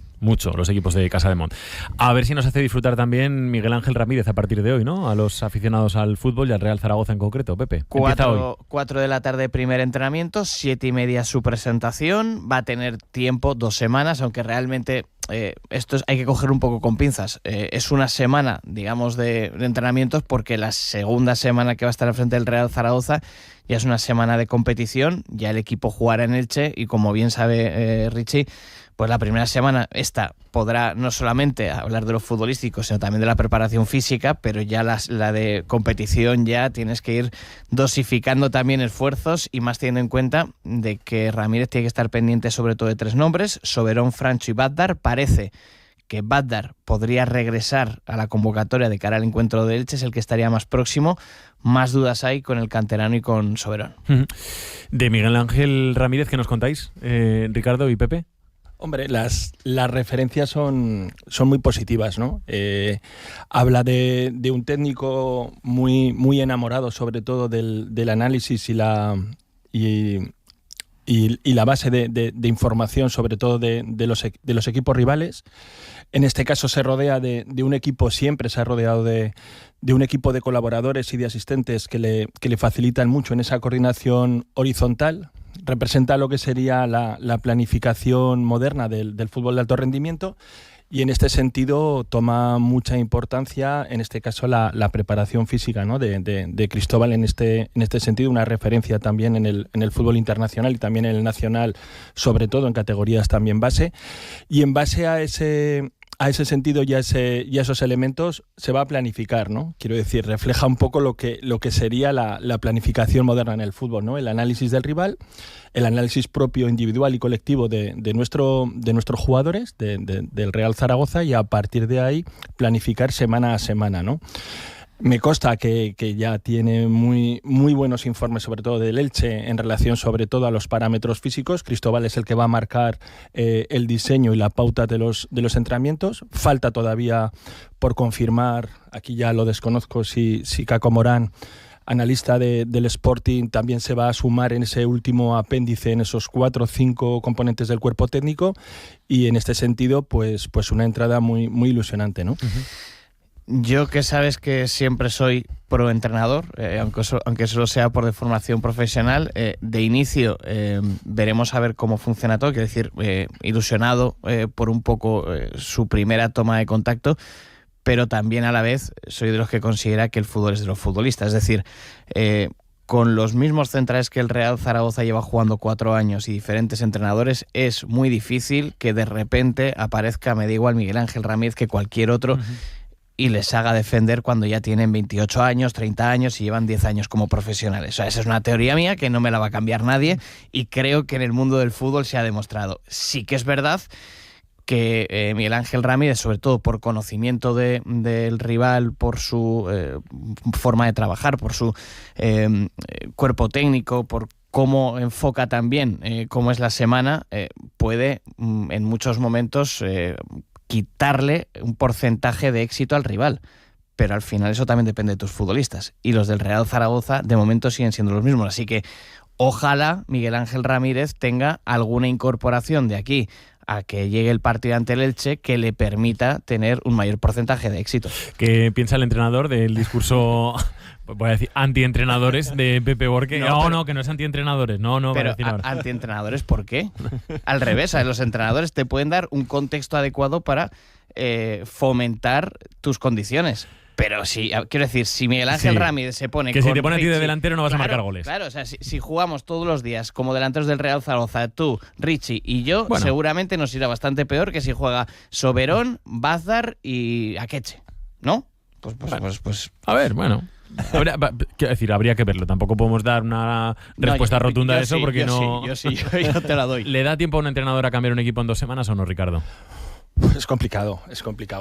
los equipos de Casademont. A ver si nos hace disfrutar también Miguel Ángel Ramírez a partir de hoy, ¿no? A los aficionados al fútbol y al Real Zaragoza en concreto, Pepe. 4 de la tarde primer entrenamiento, 7:30 su presentación. Va a tener tiempo 2 semanas, aunque realmente hay que coger un poco con pinzas. Es una semana, digamos, de entrenamientos, porque la segunda semana que va a estar al frente del Real Zaragoza ya es una semana de competición. Ya el equipo jugará en Elche y, como bien sabe Richie, pues la primera semana podrá no solamente hablar de lo futbolístico, sino también de la preparación física, pero ya la de competición ya tienes que ir dosificando también esfuerzos, y más teniendo en cuenta de que Ramírez tiene que estar pendiente sobre todo de 3 nombres: Soberón, Francho y Badar. Parece que Badar podría regresar a la convocatoria de cara al encuentro de Elche, es el que estaría más próximo. Más dudas hay con el canterano y con Soberón. De Miguel Ángel Ramírez, ¿qué nos contáis, Ricardo y Pepe? Hombre, las referencias son muy positivas, ¿no? Habla de un técnico muy enamorado, sobre todo del análisis y la base de información, sobre todo de los equipos rivales. En este caso se rodea de un equipo, siempre se ha rodeado de un equipo de colaboradores y de asistentes que le facilitan mucho en esa coordinación horizontal. Representa lo que sería la planificación moderna del fútbol de alto rendimiento, y en este sentido toma mucha importancia, en este caso, la preparación física, ¿no? de Cristóbal. En este sentido, una referencia también en el fútbol internacional y también en el nacional, sobre todo en categorías también base. Y en base a ese sentido y a esos elementos se va a planificar, ¿no? Quiero decir, refleja un poco lo que sería la planificación moderna en el fútbol, ¿no? El análisis del rival, el análisis propio, individual y colectivo de nuestros jugadores, del Real Zaragoza, y a partir de ahí planificar semana a semana, ¿no? Me consta que ya tiene muy buenos informes, sobre todo del Elche, en relación sobre todo a los parámetros físicos. Cristóbal es el que va a marcar el diseño y la pauta de los entrenamientos. Falta todavía por confirmar, aquí ya lo desconozco, si Caco Morán, analista del Sporting, también se va a sumar en ese último apéndice, en esos 4 o 5 componentes del cuerpo técnico, y en este sentido pues una entrada muy ilusionante, ¿no? Yo que sabes que siempre soy pro entrenador, aunque solo sea por deformación profesional, de inicio veremos a ver cómo funciona todo, quiero decir, ilusionado por un poco su primera toma de contacto, pero también a la vez soy de los que considera que el fútbol es de los futbolistas, es decir, con los mismos centrales que el Real Zaragoza lleva jugando 4 años y diferentes entrenadores, es muy difícil que de repente aparezca, me da igual Miguel Ángel Ramírez que cualquier otro, y les haga defender cuando ya tienen 28 años, 30 años y llevan 10 años como profesionales. O sea, esa es una teoría mía que no me la va a cambiar nadie y creo que en el mundo del fútbol se ha demostrado. Sí que es verdad que Miguel Ángel Ramírez, sobre todo por conocimiento del rival, por su forma de trabajar, por su cuerpo técnico, por cómo enfoca también cómo es la semana, puede en muchos momentos quitarle un porcentaje de éxito al rival. Pero al final eso también depende de tus futbolistas. Y los del Real Zaragoza de momento siguen siendo los mismos. Así que ojalá Miguel Ángel Ramírez tenga alguna incorporación de aquí a que llegue el partido ante el Elche que le permita tener un mayor porcentaje de éxito. ¿Qué piensa el entrenador del discurso, voy a decir, antientrenadores de Pepe Borque? No, que no es antientrenadores. No, pero antientrenadores, ¿por qué? Al revés, los entrenadores te pueden dar un contexto adecuado para fomentar tus condiciones. Pero sí, quiero decir, si Miguel Ángel Ramírez se pone que con si te pone a ti de Richie, delantero no vas a marcar goles. Claro, o sea, si jugamos todos los días como delanteros del Real Zaragoza, tú, Richie y yo, seguramente nos irá bastante peor que si juega Soberón, Bazar y Akeche, ¿no? Pues a ver, bueno. Quiero decir, habría que verlo. Tampoco podemos dar una respuesta rotunda a eso porque yo te la doy. ¿Le da tiempo a un entrenador a cambiar un equipo en 2 semanas o no, Ricardo? Es complicado.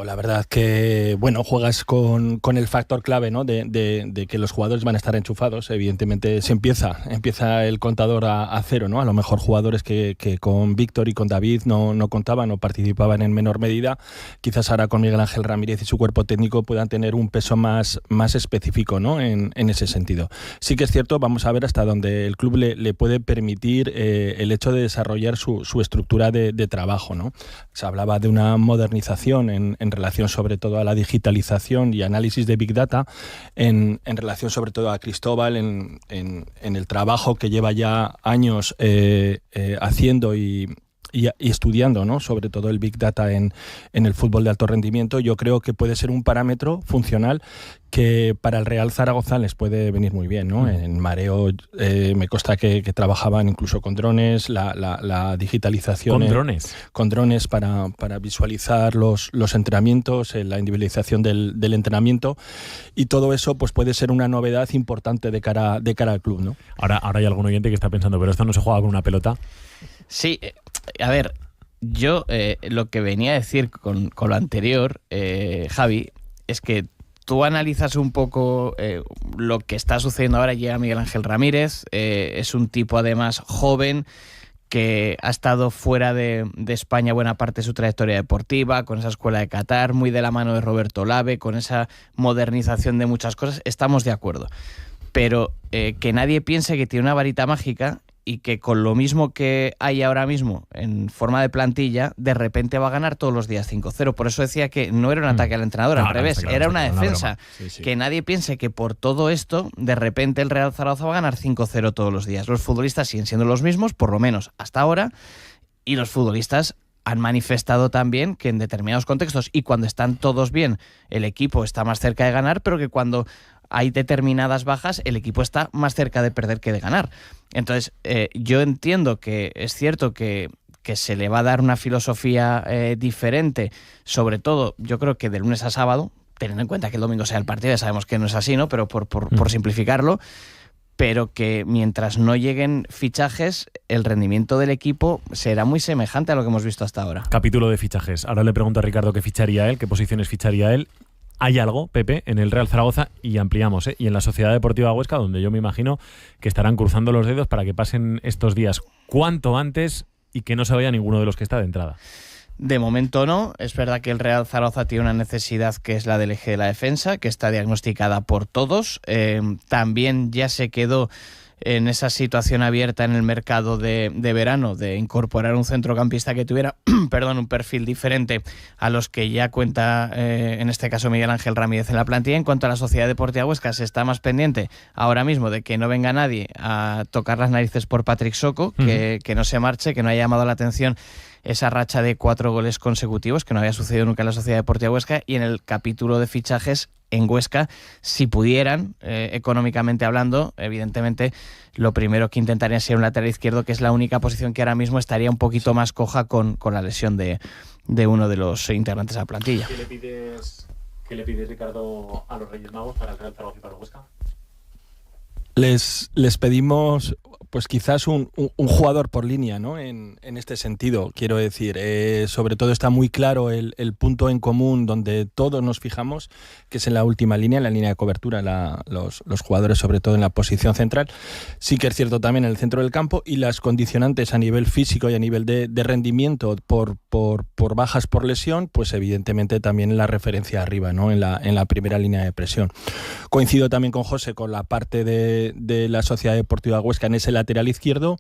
La verdad que, bueno, juegas con el factor clave, ¿no? De que los jugadores van a estar enchufados. Evidentemente se empieza el contador a cero, ¿no? A lo mejor jugadores que con Víctor y con David no contaban o participaban en menor medida. Quizás ahora con Miguel Ángel Ramírez y su cuerpo técnico puedan tener un peso más específico, ¿no? En ese sentido. Sí que es cierto, vamos a ver hasta dónde el club le puede permitir el hecho de desarrollar su estructura de trabajo, ¿no? Se hablaba de una modernización en relación sobre todo a la digitalización y análisis de Big Data, en relación sobre todo a Cristóbal, en el trabajo que lleva ya años haciendo y estudiando, ¿no? Sobre todo el Big Data en el fútbol de alto rendimiento. Yo creo que puede ser un parámetro funcional que para el Real Zaragoza les puede venir muy bien, ¿no? En Mareo me consta que trabajaban incluso con drones, la digitalización. ¿Con drones? Con drones para visualizar los entrenamientos, la individualización del entrenamiento, y todo eso pues puede ser una novedad importante de cara al club, ¿no? Ahora hay algún oyente que está pensando, ¿pero esto no se juega con una pelota? Sí, a ver, yo lo que venía a decir con lo anterior, Javi, es que tú analizas un poco lo que está sucediendo ahora. Llega Miguel Ángel Ramírez, es un tipo además joven que ha estado fuera de España buena parte de su trayectoria deportiva, con esa escuela de Qatar, muy de la mano de Roberto Lave, con esa modernización de muchas cosas, estamos de acuerdo. Pero que nadie piense que tiene una varita mágica y que con lo mismo que hay ahora mismo en forma de plantilla, de repente va a ganar todos los días 5-0. Por eso decía que no era un ataque al entrenador, al revés, era una defensa. Sí. Que nadie piense que por todo esto, de repente el Real Zaragoza va a ganar 5-0 todos los días. Los futbolistas siguen siendo los mismos, por lo menos hasta ahora, y los futbolistas han manifestado también que en determinados contextos y cuando están todos bien, el equipo está más cerca de ganar, pero que cuando hay determinadas bajas, el equipo está más cerca de perder que de ganar. Entonces, yo entiendo que es cierto que se le va a dar una filosofía diferente, sobre todo, yo creo que de lunes a sábado, teniendo en cuenta que el domingo sea el partido, ya sabemos que no es así, ¿no? Pero por simplificarlo, pero que mientras no lleguen fichajes, el rendimiento del equipo será muy semejante a lo que hemos visto hasta ahora. Capítulo de fichajes. Ahora le pregunto a Ricardo qué ficharía él, qué posiciones ficharía él. Hay algo, Pepe, en el Real Zaragoza, y ampliamos, y en la Sociedad Deportiva Huesca, donde yo me imagino que estarán cruzando los dedos para que pasen estos días cuanto antes y que no se vaya ninguno de los que está de entrada. De momento no. Es verdad que el Real Zaragoza tiene una necesidad que es la del eje de la defensa, que está diagnosticada por todos. También ya se quedó en esa situación abierta en el mercado de verano de incorporar un centrocampista que tuviera un perfil diferente a los que ya cuenta en este caso Miguel Ángel Ramírez en la plantilla. En cuanto a la Sociedad Deportiva Huesca, se está más pendiente ahora mismo de que no venga nadie a tocar las narices por Patrick Soko, que no se marche, que no haya llamado la atención esa racha de 4 goles consecutivos, que no había sucedido nunca en la Sociedad Deportiva Huesca. Y en el capítulo de fichajes en Huesca, si pudieran, económicamente hablando, evidentemente lo primero que intentarían sería un lateral izquierdo, que es la única posición que ahora mismo estaría un poquito más coja con la lesión de uno de los integrantes de la plantilla. ¿Qué le pides, Ricardo, a los Reyes Magos para el Real Zaragoza y para el Huesca? Les pedimos pues quizás un jugador por línea, ¿no? En este sentido, quiero decir, sobre todo está muy claro el punto en común donde todos nos fijamos, que es en la última línea, en la línea de cobertura, los jugadores sobre todo en la posición central. Sí que es cierto también en el centro del campo, y las condicionantes a nivel físico y a nivel de rendimiento por bajas por lesión, pues evidentemente también en la referencia arriba, ¿no? En la primera línea de presión. Coincido también con José con la parte de la Sociedad Deportiva Huesca en ese lateral izquierdo,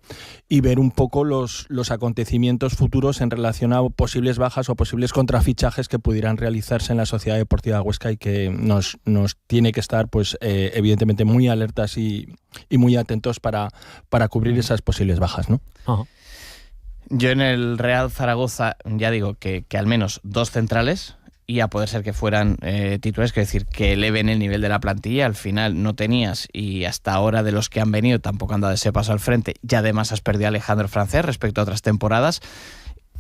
y ver un poco los acontecimientos futuros en relación a posibles bajas o posibles contrafichajes que pudieran realizarse en la Sociedad Deportiva Huesca, y que nos tiene que estar pues evidentemente muy alertas y muy atentos para cubrir esas posibles bajas, ¿no? Ajá. Yo en el Real Zaragoza ya digo que al menos 2 centrales, y a poder ser que fueran titulares, es decir, que eleven el nivel de la plantilla. Al final no tenías, y hasta ahora de los que han venido tampoco han dado ese paso al frente, y además has perdido a Alejandro Francés respecto a otras temporadas,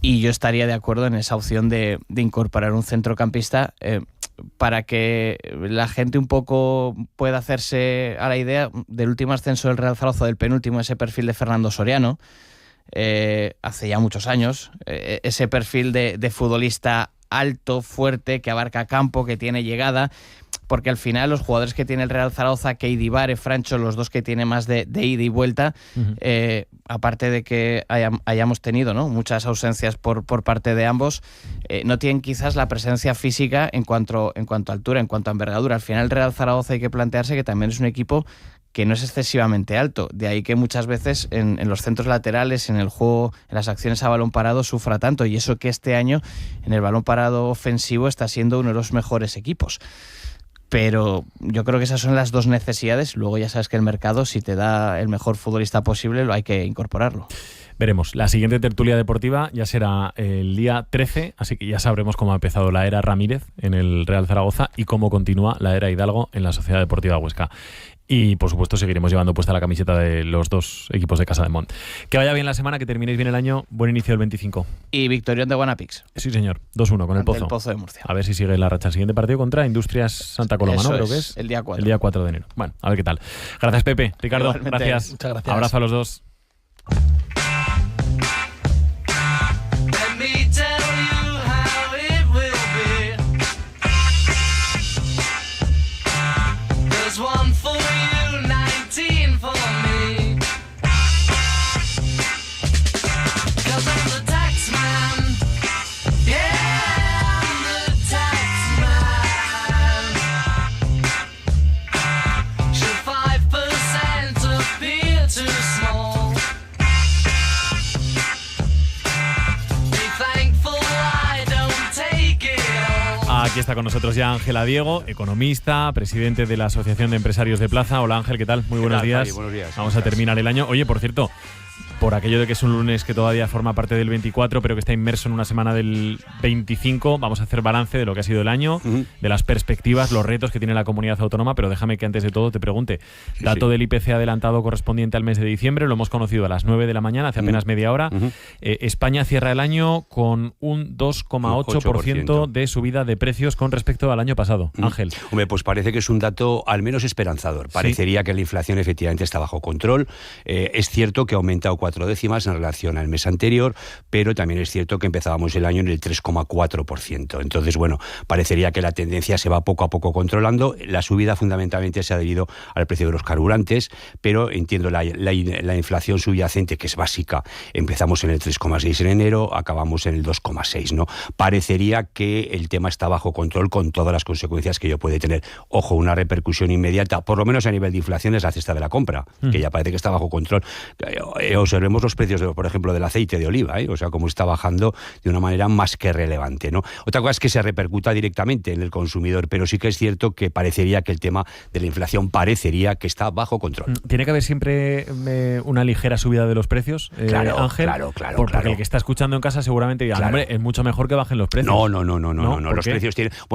y yo estaría de acuerdo en esa opción de incorporar un centrocampista para que la gente un poco pueda hacerse a la idea del último ascenso del Real Zaragoza, del penúltimo, ese perfil de Fernando Soriano, hace ya muchos años, ese perfil de futbolista alto, fuerte, que abarca campo, que tiene llegada, porque al final los jugadores que tiene el Real Zaragoza, Keidi Bare, Francho, los dos que tiene más de ida y vuelta, aparte de que hayamos tenido, ¿no?, muchas ausencias por parte de ambos, no tienen quizás la presencia física en cuanto a altura, en cuanto a envergadura. Al final el Real Zaragoza hay que plantearse que también es un equipo que no es excesivamente alto, de ahí que muchas veces en los centros laterales, en el juego, en las acciones a balón parado, sufra tanto, y eso que este año en el balón parado ofensivo está siendo uno de los mejores equipos. Pero yo creo que esas son las 2 necesidades. Luego ya sabes que el mercado, si te da el mejor futbolista posible, lo hay que incorporarlo. Veremos. La siguiente tertulia deportiva ya será el día 13, así que ya sabremos cómo ha empezado la era Ramírez en el Real Zaragoza y cómo continúa la era Hidalgo en la Sociedad Deportiva Huesca. Y, por supuesto, seguiremos llevando puesta la camiseta de los 2 equipos de Casa de Mont. Que vaya bien la semana, que terminéis bien el año. Buen inicio del 25. Y victorión de Guanapix. Sí, señor. 2-1 con el Pozo. El Pozo de Murcia. A ver si sigue la racha. El siguiente partido contra Industrias Santa Coloma, Eso ¿no? Creo es, que es el día 4. El día 4 de enero. Bueno, a ver qué tal. Gracias, Pepe. Ricardo, Igualmente. gracias. Muchas gracias. Abrazo a los dos. Let me tell you how it will be. There's one for you, 19 for me. 'Cause I'm the tax man. Yeah, I'm the tax man. Should 5% appear too small? Aquí está con nosotros ya Ángela Diego, economista, presidente de la Asociación de Empresarios de Plaza. Hola Ángel, ¿qué tal? Muy buenos días. Javi? Buenos días. Vamos a terminar el año. Oye, por cierto, por aquello de que es un lunes que todavía forma parte del 24, pero que está inmerso en una semana del 25, vamos a hacer balance de lo que ha sido el año, de las perspectivas, los retos que tiene la comunidad autónoma, pero déjame que antes de todo te pregunte. Dato del IPC adelantado correspondiente al mes de diciembre, lo hemos conocido a las 9 de la mañana, hace apenas media hora. España cierra el año con un 2,8% de subida de precios con respecto al año pasado. Ángel. Hombre, pues parece que es un dato al menos esperanzador. Parecería que la inflación efectivamente está bajo control. Es cierto que ha aumentado 4 décimas en relación al mes anterior, pero también es cierto que empezábamos el año en el 3,4%. Entonces, bueno, parecería que la tendencia se va poco a poco controlando. La subida fundamentalmente se ha debido al precio de los carburantes, pero entiendo la inflación subyacente, que es básica. Empezamos en el 3,6 en enero, acabamos en el 2,6, ¿no? Parecería que el tema está bajo control con todas las consecuencias que ello puede tener. Ojo, una repercusión inmediata, por lo menos a nivel de inflación, es la cesta de la compra, que ya parece que está bajo control. Observemos los precios, por ejemplo, del aceite de oliva, o sea, cómo está bajando de una manera más que relevante, ¿no? Otra cosa es que se repercuta directamente en el consumidor, pero sí que es cierto que parecería que el tema de la inflación parecería que está bajo control. ¿Tiene que haber siempre una ligera subida de los precios, claro, Ángel? Claro. Porque el que está escuchando en casa seguramente diga, hombre, es mucho mejor que bajen los precios. No.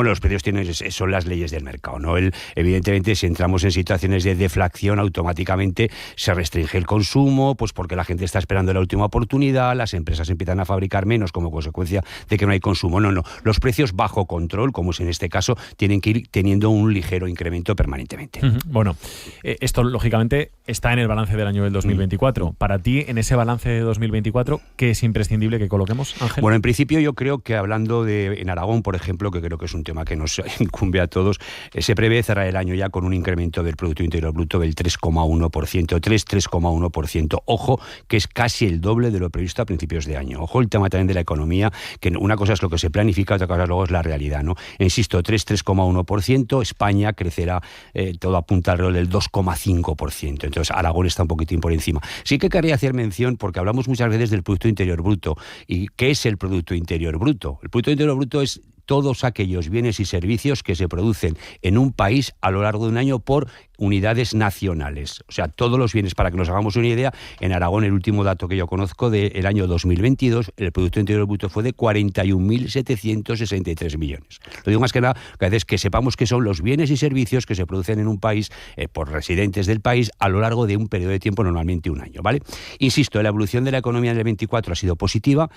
Los precios son las leyes del mercado, ¿no? Evidentemente, si entramos en situaciones de deflación, automáticamente se restringe el consumo, pues porque la gente está esperando la última oportunidad, las empresas empiezan a fabricar menos como consecuencia de que no hay consumo. No. Los precios bajo control, como es en este caso, tienen que ir teniendo un ligero incremento permanentemente. Bueno, esto lógicamente está en el balance del año del 2024. Para ti, en ese balance de 2024, ¿qué es imprescindible que coloquemos, Ángel? Bueno, en principio yo creo que hablando en Aragón, por ejemplo, que creo que es un tema que nos incumbe a todos, se prevé cerrar el año ya con un incremento del Producto Interior Bruto del 3,1%. Ojo, que es casi el doble de lo previsto a principios de año. Ojo, el tema también de la economía, que una cosa es lo que se planifica, otra cosa luego es la realidad, ¿no? Insisto, 3,1%, España crecerá, todo apunta alrededor del 2,5%. Entonces, Aragón está un poquitín por encima. Sí que quería hacer mención, porque hablamos muchas veces del Producto Interior Bruto. ¿Y qué es el Producto Interior Bruto? El Producto Interior Bruto es todos aquellos bienes y servicios que se producen en un país a lo largo de un año por unidades nacionales. O sea, todos los bienes, para que nos hagamos una idea, en Aragón, el último dato que yo conozco del año 2022, el Producto Interior Bruto fue de 41.763 millones. Lo digo más que nada, que a veces que sepamos que son los bienes y servicios que se producen en un país por residentes del país a lo largo de un periodo de tiempo, normalmente un año, ¿vale? Insisto, la evolución de la economía en el 24 ha sido positiva,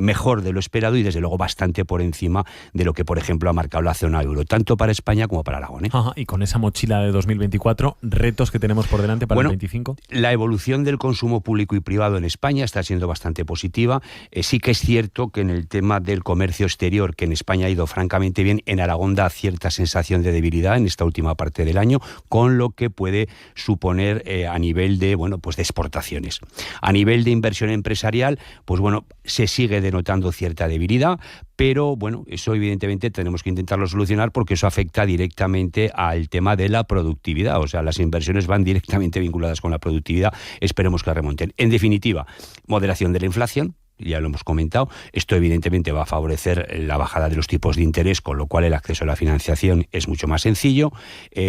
mejor de lo esperado y desde luego bastante por encima de lo que, por ejemplo, ha marcado la zona euro, tanto para España como para Aragón. Ajá, y con esa mochila de 2024, retos que tenemos por delante para el 25. La evolución del consumo público y privado en España está siendo bastante positiva. Sí que es cierto que en el tema del comercio exterior, que en España ha ido francamente bien, en Aragón da cierta sensación de debilidad en esta última parte del año, con lo que puede suponer a nivel de, de exportaciones. A nivel de inversión empresarial, se sigue denotando cierta debilidad, pero eso evidentemente tenemos que intentarlo solucionar porque eso afecta directamente al tema de la productividad. O sea, las inversiones van directamente vinculadas con la productividad. Esperemos que remonten. En definitiva, moderación de la inflación. Ya lo hemos comentado, esto evidentemente va a favorecer la bajada de los tipos de interés, con lo cual el acceso a la financiación es mucho más sencillo.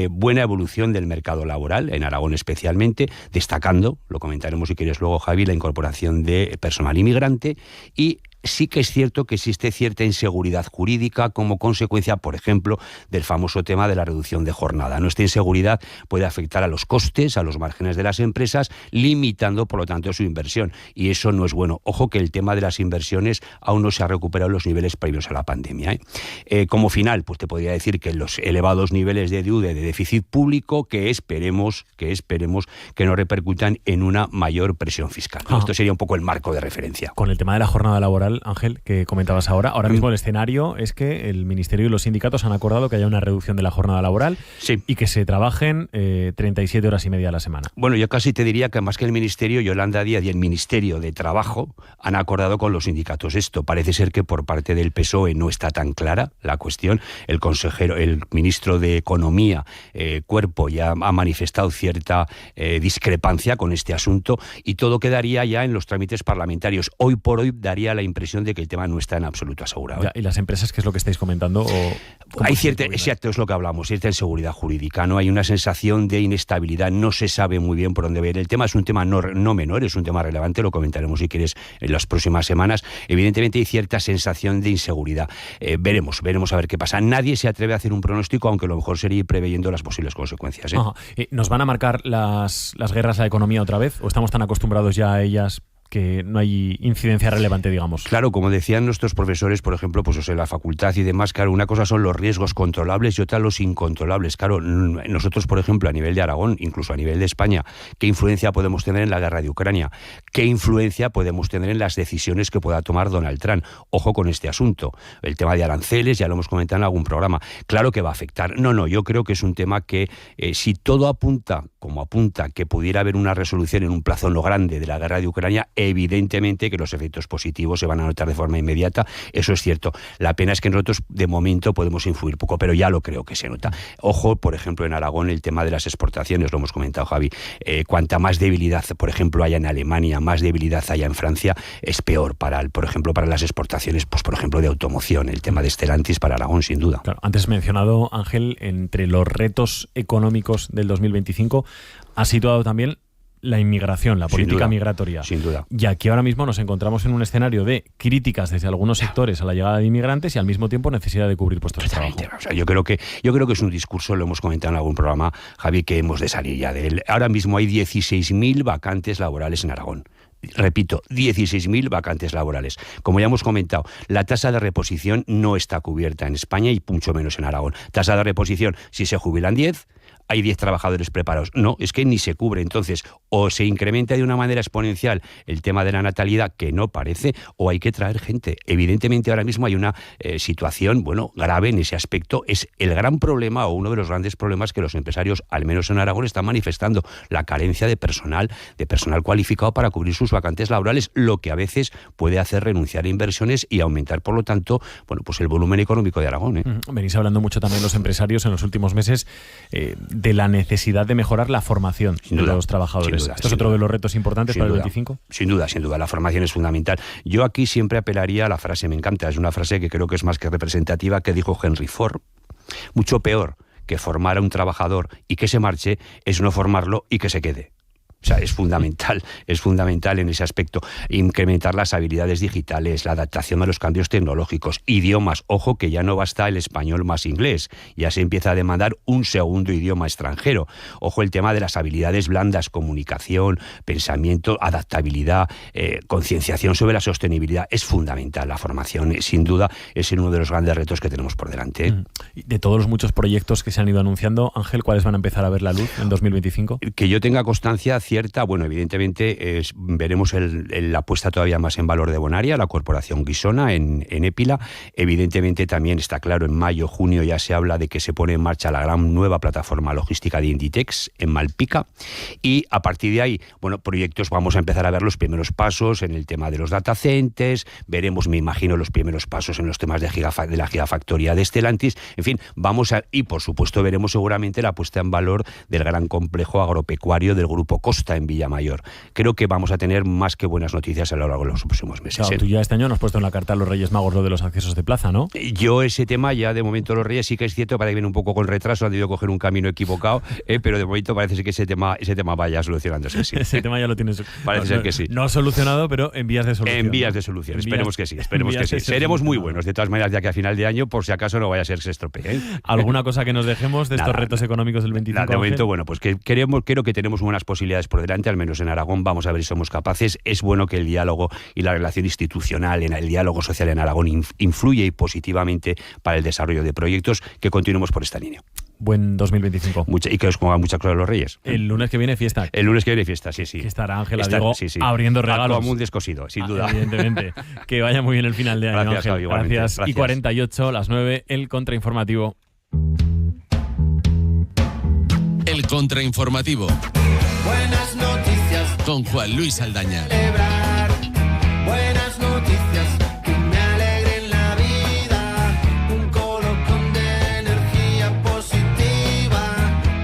Buena evolución del mercado laboral, en Aragón especialmente, destacando, lo comentaremos si quieres luego, Javi, la incorporación de personal inmigrante. Y sí que es cierto que existe cierta inseguridad jurídica como consecuencia, por ejemplo, del famoso tema de la reducción de jornada. Esta inseguridad puede afectar a los costes, a los márgenes de las empresas, limitando, por lo tanto, su inversión. Y eso no es bueno. Ojo que el tema de las inversiones aún no se ha recuperado los niveles previos a la pandemia. Como final, te podría decir que los elevados niveles de deuda y de déficit público que esperemos que no repercutan en una mayor presión fiscal. Esto sería un poco el marco de referencia. Con el tema de la jornada laboral, Ángel, que comentabas ahora mismo el escenario es que el Ministerio y los sindicatos han acordado que haya una reducción de la jornada laboral y que se trabajen 37 horas y media a la semana. Bueno, yo casi te diría que más que el Ministerio, Yolanda Díaz y el Ministerio de Trabajo han acordado con los sindicatos esto. Parece ser que por parte del PSOE no está tan clara la cuestión. El ministro de Economía, Cuerpo, ya ha manifestado cierta discrepancia con este asunto y todo quedaría ya en los trámites parlamentarios. Hoy por hoy daría la impresión de que el tema no está en absoluto asegurado. Ya, ¿y las empresas qué es lo que estáis comentando? Hay cierta, exacto, es lo que hablamos, cierta inseguridad jurídica, ¿no? Hay una sensación de inestabilidad, no se sabe muy bien por dónde ver. El tema es un tema no menor, es un tema relevante, lo comentaremos si quieres en las próximas semanas. Evidentemente hay cierta sensación de inseguridad. Veremos a ver qué pasa. Nadie se atreve a hacer un pronóstico, aunque lo mejor sería ir preveyendo las posibles consecuencias. ¿Nos van a marcar las guerras a la economía otra vez? ¿O estamos tan acostumbrados ya a ellas que no hay incidencia relevante, digamos. Claro, como decían nuestros profesores, por ejemplo, pues en la facultad y demás, claro, una cosa son los riesgos controlables y otra los incontrolables. Claro, nosotros, por ejemplo, a nivel de Aragón, incluso a nivel de España, ¿qué influencia podemos tener en la guerra de Ucrania? ¿Qué influencia podemos tener en las decisiones que pueda tomar Donald Trump? Ojo con este asunto. El tema de aranceles, ya lo hemos comentado en algún programa. Claro que va a afectar. No, yo creo que es un tema que si todo apunta, como apunta, que pudiera haber una resolución en un plazo no grande de la guerra de Ucrania, evidentemente que los efectos positivos se van a notar de forma inmediata, eso es cierto. La pena es que nosotros de momento podemos influir poco, pero ya lo creo que se nota. Ojo, por ejemplo, en Aragón el tema de las exportaciones, lo hemos comentado, Javi, cuanta más debilidad, por ejemplo, haya en Alemania, más debilidad haya en Francia, es peor por ejemplo, para las exportaciones, pues por ejemplo, de automoción, el tema de Stellantis para Aragón, sin duda. Claro, antes mencionado, Ángel, entre los retos económicos del 2025 ha situado también la inmigración, la política migratoria. Sin duda. Y aquí ahora mismo nos encontramos en un escenario de críticas desde algunos sectores a la llegada de inmigrantes y al mismo tiempo necesidad de cubrir puestos de trabajo. O sea, yo creo que es un discurso, lo hemos comentado en algún programa, Javi, que hemos de salir ya de él. Ahora mismo hay 16.000 vacantes laborales en Aragón. Repito, 16.000 vacantes laborales. Como ya hemos comentado, la tasa de reposición no está cubierta en España y mucho menos en Aragón. Tasa de reposición, si se jubilan 10, hay 10 trabajadores preparados. No, es que ni se cubre. Entonces, o se incrementa de una manera exponencial el tema de la natalidad, que no parece, o hay que traer gente. Evidentemente, ahora mismo hay una situación, grave en ese aspecto. Es el gran problema o uno de los grandes problemas que los empresarios, al menos en Aragón, están manifestando. La carencia de personal cualificado para cubrir sus vacantes laborales, lo que a veces puede hacer renunciar a inversiones y aumentar, por lo tanto, pues el volumen económico de Aragón. Venís hablando mucho también los empresarios en los últimos meses de la necesidad de mejorar la formación de los trabajadores. ¿Esto es otro de los retos importantes para el 25? Sin duda, la formación es fundamental. Yo aquí siempre apelaría a la frase, me encanta, es una frase que creo que es más que representativa, que dijo Henry Ford. Mucho peor que formar a un trabajador y que se marche es no formarlo y que se quede. O sea, es fundamental en ese aspecto. Incrementar las habilidades digitales, la adaptación a los cambios tecnológicos, idiomas. Ojo que ya no basta el español más inglés, ya se empieza a demandar un segundo idioma extranjero. Ojo el tema de las habilidades blandas, comunicación, pensamiento, adaptabilidad, concienciación sobre la sostenibilidad. Es fundamental la formación, sin duda, es uno de los grandes retos que tenemos por delante. De todos los muchos proyectos que se han ido anunciando, Ángel, ¿cuáles van a empezar a ver la luz en 2025? Que yo tenga constancia cierta, evidentemente veremos la puesta todavía más en valor de Bonaria, la corporación Guisona en Épila. Evidentemente también está claro, en mayo, junio ya se habla de que se pone en marcha la gran nueva plataforma logística de Inditex en Malpica, y a partir de ahí, proyectos, vamos a empezar a ver los primeros pasos en el tema de los data centers, veremos, me imagino, los primeros pasos en los temas de la gigafactoría de Stellantis, en fin, y por supuesto veremos seguramente la puesta en valor del gran complejo agropecuario del Grupo Costa en Villamayor. Creo que vamos a tener más que buenas noticias a lo largo de los próximos meses. Claro, tú ya este año nos has puesto en la carta a los Reyes Magos lo de los accesos de plaza, ¿no? Yo ese tema ya de momento los Reyes sí que es cierto, parece que viene un poco con retraso, han debido coger un camino equivocado, pero de momento parece que ese tema vaya solucionándose. Sí. Ese tema ya lo tienes. Parece ser que sí. No solucionado, pero en vías de solución. En vías de solución. Esperemos que sí. Seremos muy buenos, de todas maneras, ya que a final de año, por si acaso no vaya a ser que se estropee. ¿Alguna cosa que nos dejemos de estos retos económicos del 25? De momento, pues que creo que tenemos buenas posibilidades por delante, al menos en Aragón. Vamos a ver si somos capaces. Es bueno que el diálogo y la relación institucional, el diálogo social en Aragón influye positivamente para el desarrollo de proyectos, que continuemos por esta línea. Buen 2025. Y que os pongan muchas cosas los Reyes. El lunes que viene fiesta. Sí. Que estará Ángela Diego abriendo regalos. Como un descosido, sin duda. Evidentemente. Que vaya muy bien el final de año, Gracias, Ángel. Javi, Gracias. Y 48, las 9, el contrainformativo. El contrainformativo. Buenas noticias. Con Juan Luis Aldaña. Celebrar. Buenas noticias que me alegren la vida. Un colocón de energía positiva.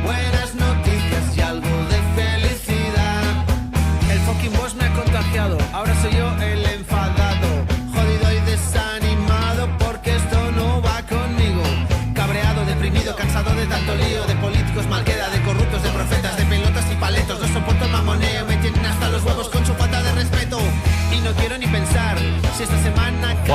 Buenas noticias y algo de felicidad. El fucking boss me ha contagiado. Ahora soy yo el enfadado. Jodido y desanimado porque esto no va conmigo. Cabreado, deprimido, cansado de tanto lío. De políticos mal queda, de corruptos, de profetas, de pelotas y paletos. No soporto el mamoneo, me tienen hasta los huevos con su falta de respeto.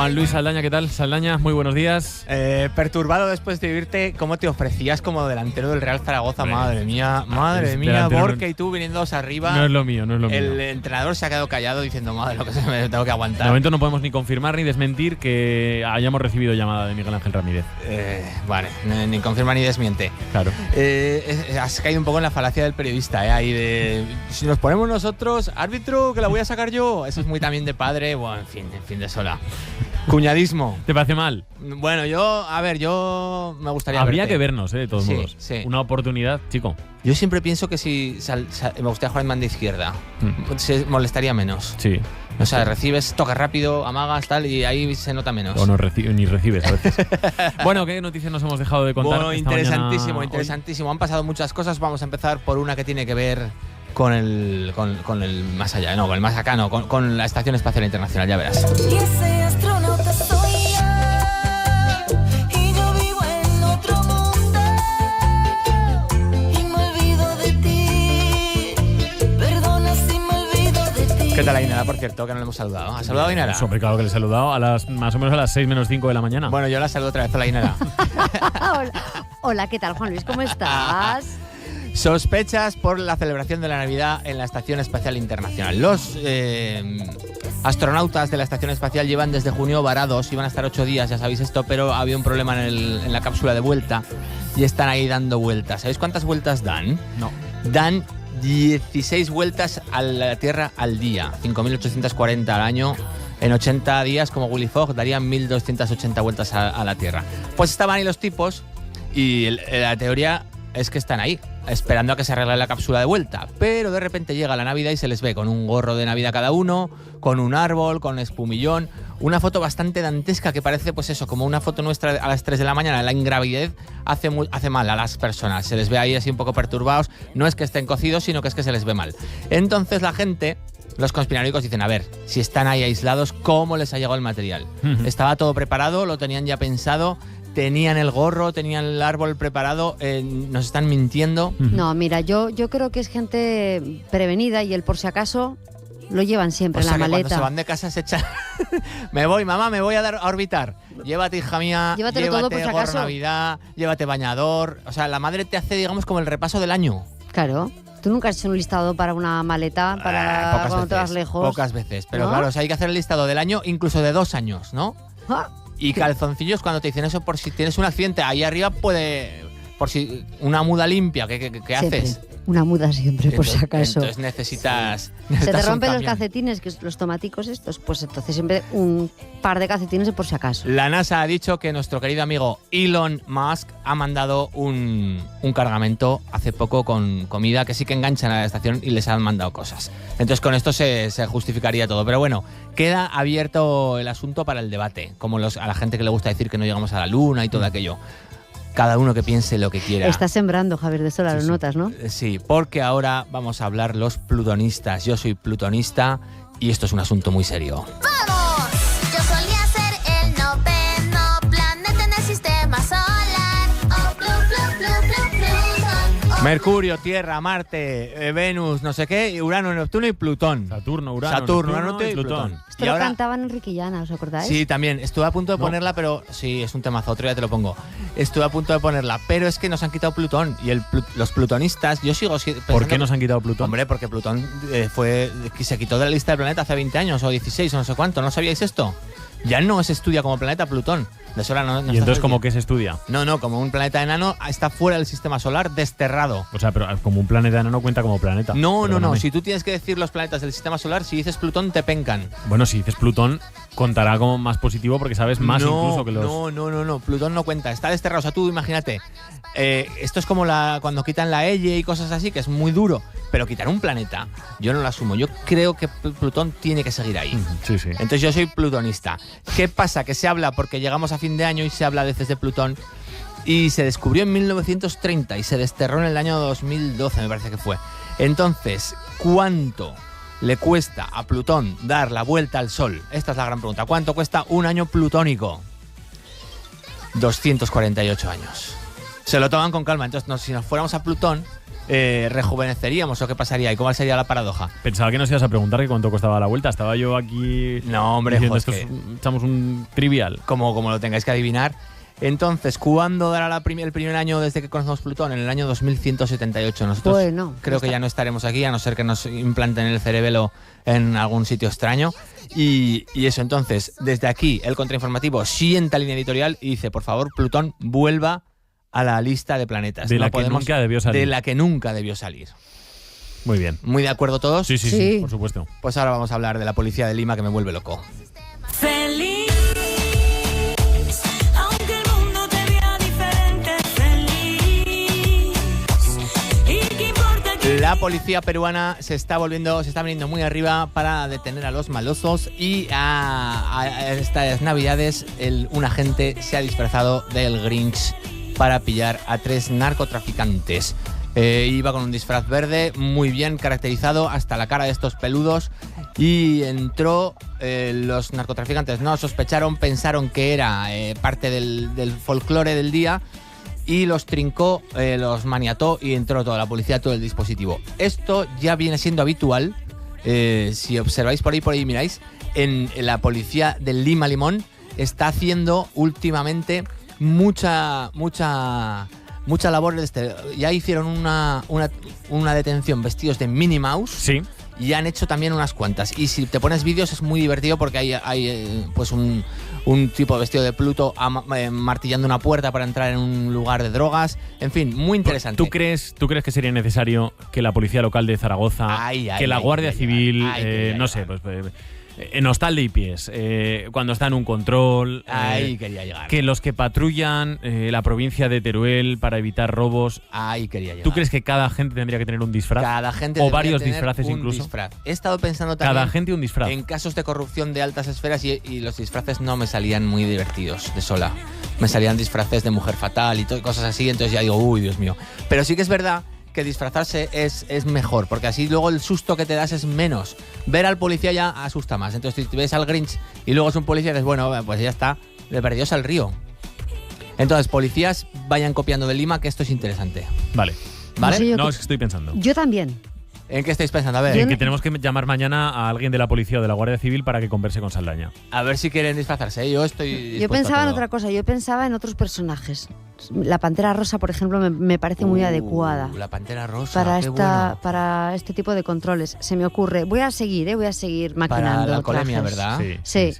Juan Luis Saldaña, ¿qué tal? Saldaña, muy buenos días. Perturbado después de oírte cómo te ofrecías como delantero del Real Zaragoza. Madre mía, delantero Borja y tú viniéndoos arriba. No es lo mío, no es lo mío. El entrenador se ha quedado callado diciendo, madre, lo que se me tengo que aguantar. De momento no podemos ni confirmar ni desmentir que hayamos recibido llamada de Miguel Ángel Ramírez. Vale, ni confirma ni desmiente. Claro. Has caído un poco en la falacia del periodista, ahí de si nos ponemos nosotros, árbitro, que la voy a sacar yo. Eso es muy también de padre. Bueno, en fin de sola. Cuñadismo. ¿Te parece mal? Bueno, yo me gustaría Habría verte. que vernos, de todos modos. Sí. Una oportunidad, chico. Yo siempre pienso que si me gustaría jugar en banda izquierda, se molestaría menos. Sí. O sea, recibes, tocas rápido, amagas, tal, y ahí se nota menos. O no ni recibes a veces. Bueno, ¿qué noticias nos hemos dejado de contar? Bueno, esta interesantísimo, mañana? interesantísimo. Han pasado muchas cosas. Vamos a empezar por una que tiene que ver con el más allá, no, con el más acá, no, con la Estación Espacial Internacional, ya verás. Y ese astronauta soy yo, y yo vivo en otro mundo, y me olvido de ti, perdona si me olvido de ti. ¿Qué tal, Ainara, por cierto, que no le hemos saludado? ¿Has saludado a Ainara? Hombre, claro que le he saludado más o menos a las 6 menos 5 de la mañana. Bueno, yo la saludo otra vez a la Ainara. Hola, ¿qué tal, Juan Luis? ¿Cómo estás? Sospechas por la celebración de la Navidad en la Estación Espacial Internacional. Los astronautas de la Estación Espacial llevan desde junio varados, iban a estar 8 días, ya sabéis esto, pero había un problema en la cápsula de vuelta y están ahí dando vueltas. ¿Sabéis cuántas vueltas dan? No. Dan 16 vueltas a la Tierra al día, 5.840 al año. En 80 días, como Willy Fogg, darían 1.280 vueltas a la Tierra. Pues estaban ahí los tipos y la teoría es que están ahí, esperando a que se arregle la cápsula de vuelta. Pero de repente llega la Navidad y se les ve con un gorro de Navidad cada uno, con un árbol, con espumillón. Una foto bastante dantesca que parece, pues eso, como una foto nuestra a las 3 de la mañana. La ingravidez hace mal a las personas. Se les ve ahí así un poco perturbados. No es que estén cocidos, sino que es que se les ve mal. Entonces la gente, los conspiranoicos, dicen, a ver, si están ahí aislados, ¿cómo les ha llegado el material? Estaba todo preparado, lo tenían ya pensado. Tenían el gorro, tenían el árbol preparado, nos están mintiendo. No, mira, yo creo que es gente prevenida y el por si acaso lo llevan siempre O sea, en la que maleta. cuando se van de casa se echan... me voy, mamá, me voy a orbitar. Llévate, hija mía, Llévatelo todo por si gorro acaso. Navidad, llévate bañador. O sea, la madre te hace, digamos, como el repaso del año. Claro. ¿Tú nunca has hecho un listado para una maleta, para cuando te vas lejos? Pocas veces. Pero ¿No? claro, o sea, hay que hacer el listado del año, incluso de 2 años, ¿no? Ah. Y calzoncillos cuando te dicen eso por si tienes un accidente. Ahí arriba puede... Por si una muda limpia, ¿qué haces? Siempre. Una muda siempre, por si acaso. Entonces necesitas Se te un rompen los camión. calcetines, que es los tomáticos estos, pues entonces siempre un par de calcetines de por si acaso. La NASA ha dicho que nuestro querido amigo Elon Musk ha mandado un cargamento hace poco con comida que sí que enganchan a la estación y les han mandado cosas. Entonces con esto se justificaría todo. Pero bueno, queda abierto el asunto para el debate, como a la gente que le gusta decir que no llegamos a la Luna y todo aquello. Cada uno que piense lo que quiera. Estás sembrando, Javier de Sola, lo notas, ¿no? Sí, porque ahora vamos a hablar los plutonistas. Yo soy plutonista y esto es un asunto muy serio. ¡Vamos! Yo solía ser el noveno planeta en el sistema solar. Oh, Plutón. Mercurio, Tierra, Marte, Venus, no sé qué, Urano, Neptuno y Plutón. Saturno, Neptuno y Plutón. Esto Y lo ahora, cantaban Enrique y Ana, ¿os acordáis? sí, también. Estuve a punto de No. ponerla, pero sí, es un temazo. Otro día te lo pongo. Estuve a punto de ponerla, pero es que nos han quitado Plutón. Y los plutonistas, yo sigo pensando... ¿Por qué nos han quitado Plutón? Hombre, porque Plutón se quitó de la lista de planetas hace 20 años o 16 o no sé cuánto. ¿No sabíais esto? Ya no se estudia como planeta Plutón. De sola no ¿Y está entonces cerca. cómo que se estudia? No, como un planeta enano está fuera del sistema solar, desterrado. O sea, pero como un planeta enano cuenta como planeta. No. Perdóname. Si tú tienes que decir los planetas del sistema solar, si dices Plutón, te pencan. Bueno, si dices Plutón, contará como más positivo porque sabes más incluso que los... No. Plutón no cuenta. Está desterrado. O sea, tú imagínate. Esto es como cuando quitan la Elle y cosas así, que es muy duro. Pero quitar un planeta, yo no lo asumo. Yo creo que Plutón tiene que seguir ahí. Sí, sí. Entonces yo soy plutonista. ¿Qué pasa? Que se habla, porque llegamos a fin de año y se habla a veces de Plutón, y se descubrió en 1930 y se desterró en el año 2012, me parece que fue. Entonces, ¿cuánto le cuesta a Plutón dar la vuelta al Sol? Esta es la gran pregunta. ¿Cuánto cuesta un año plutónico? 248 años. Se lo toman con calma. Entonces, si nos fuéramos a Plutón, ¿rejuveneceríamos o qué pasaría? ¿Y cómo sería la paradoja? Pensaba que nos ibas a preguntar que cuánto costaba la vuelta. Estaba yo aquí. No, hombre, diciendo, jo, es echamos un trivial. Como lo tengáis que adivinar. Entonces, ¿cuándo dará el primer año desde que conocemos Plutón? En el año 2178. Nosotros creo que ya no estaremos aquí, a no ser que nos implanten el cerebelo en algún sitio extraño. Y eso, entonces, desde aquí, el contrainformativo sienta línea editorial y dice, por favor, Plutón vuelva a la lista de planetas. De la que nunca debió salir. De la que nunca debió salir. Muy bien. ¿Muy de acuerdo todos? Sí, por supuesto. Pues ahora vamos a hablar de la policía de Lima, que me vuelve loco. Feliz, aunque el mundo te vea diferente, feliz. ¿Y qué importa que La policía peruana se está viniendo muy arriba para detener a los malosos y a estas navidades un agente se ha disfrazado del Grinch para pillar a 3 narcotraficantes. Iba con un disfraz verde muy bien caracterizado hasta la cara de estos peludos y entró. Los narcotraficantes no sospecharon, pensaron que era parte del folclore del día y los trincó, los maniató y entró toda la policía, todo el dispositivo. Esto ya viene siendo habitual. Si observáis por ahí miráis, en la policía del Lima Limón está haciendo últimamente mucha labor. Ya hicieron una detención vestidos de Minnie Mouse. Sí. Y han hecho también unas cuantas. Y si te pones vídeos es muy divertido porque hay pues un tipo vestido de Pluto martillando una puerta para entrar en un lugar de drogas. En fin, muy interesante. ¿Tú crees que sería necesario que la policía local de Zaragoza, que la Guardia Civil, no sé, pues en hostal de IPs, cuando está en un control, ahí quería llegar, que los que patrullan la provincia de Teruel para evitar robos, ahí quería llegar. ¿Tú crees que cada gente tendría que tener un disfraz? Cada gente o debería varios tener disfraces un incluso. Disfraz. He estado pensando también Cada gente un disfraz. en casos de corrupción de altas esferas y los disfraces no me salían muy divertidos de sola. Me salían disfraces de mujer fatal y cosas así, entonces ya digo, uy, Dios mío. Pero sí que es verdad que disfrazarse es mejor, porque así luego el susto que te das es menos. Ver al policía ya asusta más. Entonces, si ves al Grinch y luego es un policía, dices, bueno, pues ya está, le perdió al río. Entonces, policías, vayan copiando de Lima, que esto es interesante. Vale. ¿Vale? No sé, No, es que estoy pensando. Yo también. ¿En qué estáis pensando? A ver. En que tenemos que llamar mañana a alguien de la policía o de la Guardia Civil para que converse con Saldaña. A ver si quieren disfrazarse. Yo estoy Yo pensaba en otra cosa, yo pensaba en otros personajes. La Pantera Rosa, por ejemplo, me parece muy adecuada. La Pantera Rosa, para este tipo de controles. Se me ocurre. Voy a seguir maquinando. Para la alcoholemia, trajes. ¿verdad? Sí.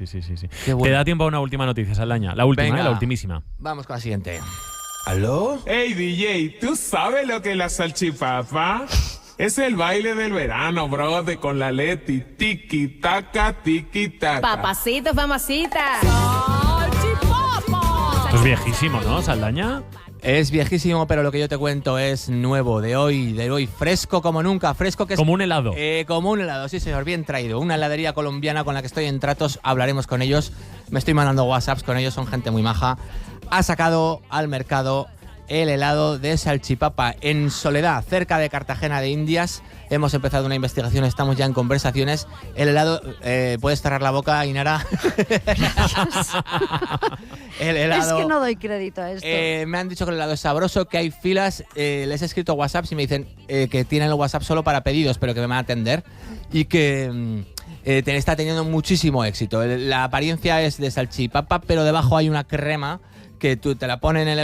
Te da tiempo a una última noticia, Saldaña. La última, Venga. la ultimísima. Vamos con la siguiente. ¿Aló? Hey DJ, ¿tú sabes lo que es la salchipapa? Es el baile del verano, brother, con la Leti. Tiki taka, tiki taka. Papacitos, mamacitas. Esto es viejísimo, ¿no, Saldaña? Es viejísimo, pero lo que yo te cuento es nuevo, de hoy, fresco como nunca, fresco que es... Como un helado. Como un helado, sí señor, bien traído. Una heladería colombiana con la que estoy en tratos, hablaremos con ellos. Me estoy mandando WhatsApps con ellos, son gente muy maja. Ha sacado al mercado el helado de salchipapa en Soledad, cerca de Cartagena de Indias. Hemos empezado una investigación, estamos ya en conversaciones. El helado, ¿puedes cerrar la boca, Inara? El helado, Es que no doy crédito a esto. me han dicho que el helado es sabroso, que hay filas. Les he escrito WhatsApp y me dicen que tienen el WhatsApp solo para pedidos, pero que me van a atender. Y que está teniendo muchísimo éxito. La apariencia es de salchipapa, pero debajo hay una crema que tú te la pones en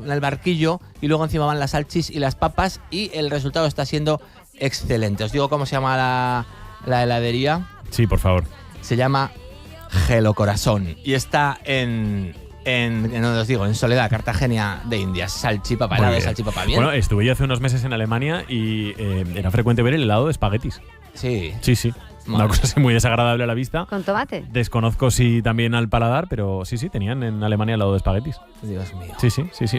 el barquillo y luego encima van las salchis y las papas y el resultado está siendo excelente. Os digo cómo se llama la heladería. Sí, por favor. Se llama Gelo Corazón y está en Soledad, Cartagena de Indias. Salchipapa, helado de salchipapa. ¿Bien? Bueno, estuve yo hace unos meses en Alemania y era frecuente ver el helado de espaguetis. Sí. Sí. Una cosa así muy desagradable a la vista. ¿Con tomate? Desconozco si también al paladar, pero sí, tenían en Alemania helado de espaguetis. Dios mío. Sí.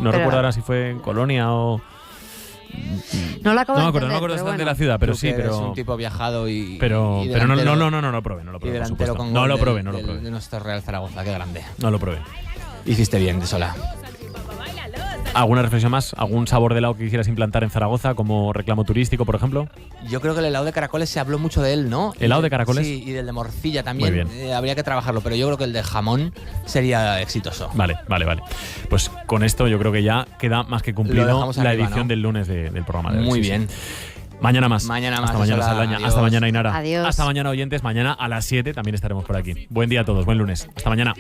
No Pero- recuerdo ahora si fue en Colonia o... No lo acabo No me de acuerdo entender, exactamente pero de la ciudad, pero Tú sí, que eres pero... un tipo viajado y Pero y no delantero- lo probé, y por delantero supuesto. con No gol lo probé, del- no lo probé. de nuestro Real Zaragoza, qué grande. No lo probé. Hiciste bien, de sola. ¿Alguna reflexión más? ¿Algún sabor de helado que quisieras implantar en Zaragoza como reclamo turístico, por ejemplo? Yo creo que el helado de caracoles se habló mucho de él, ¿no? ¿Helado de caracoles? Sí, y del de morcilla también. Muy bien. Habría que trabajarlo, pero yo creo que el de jamón sería exitoso. Vale. Pues con esto yo creo que ya queda más que Lo cumplido dejamos la arriba, edición ¿no? del lunes del programa de hoy. Muy Sí, bien. sí. Mañana más. Mañana más. Hasta mañana, Hola, Saldaña. adiós. Hasta mañana, Ainara. Adiós. Hasta mañana, oyentes. Mañana a las 7 también estaremos por aquí. Buen día a todos. Buen lunes. Hasta mañana.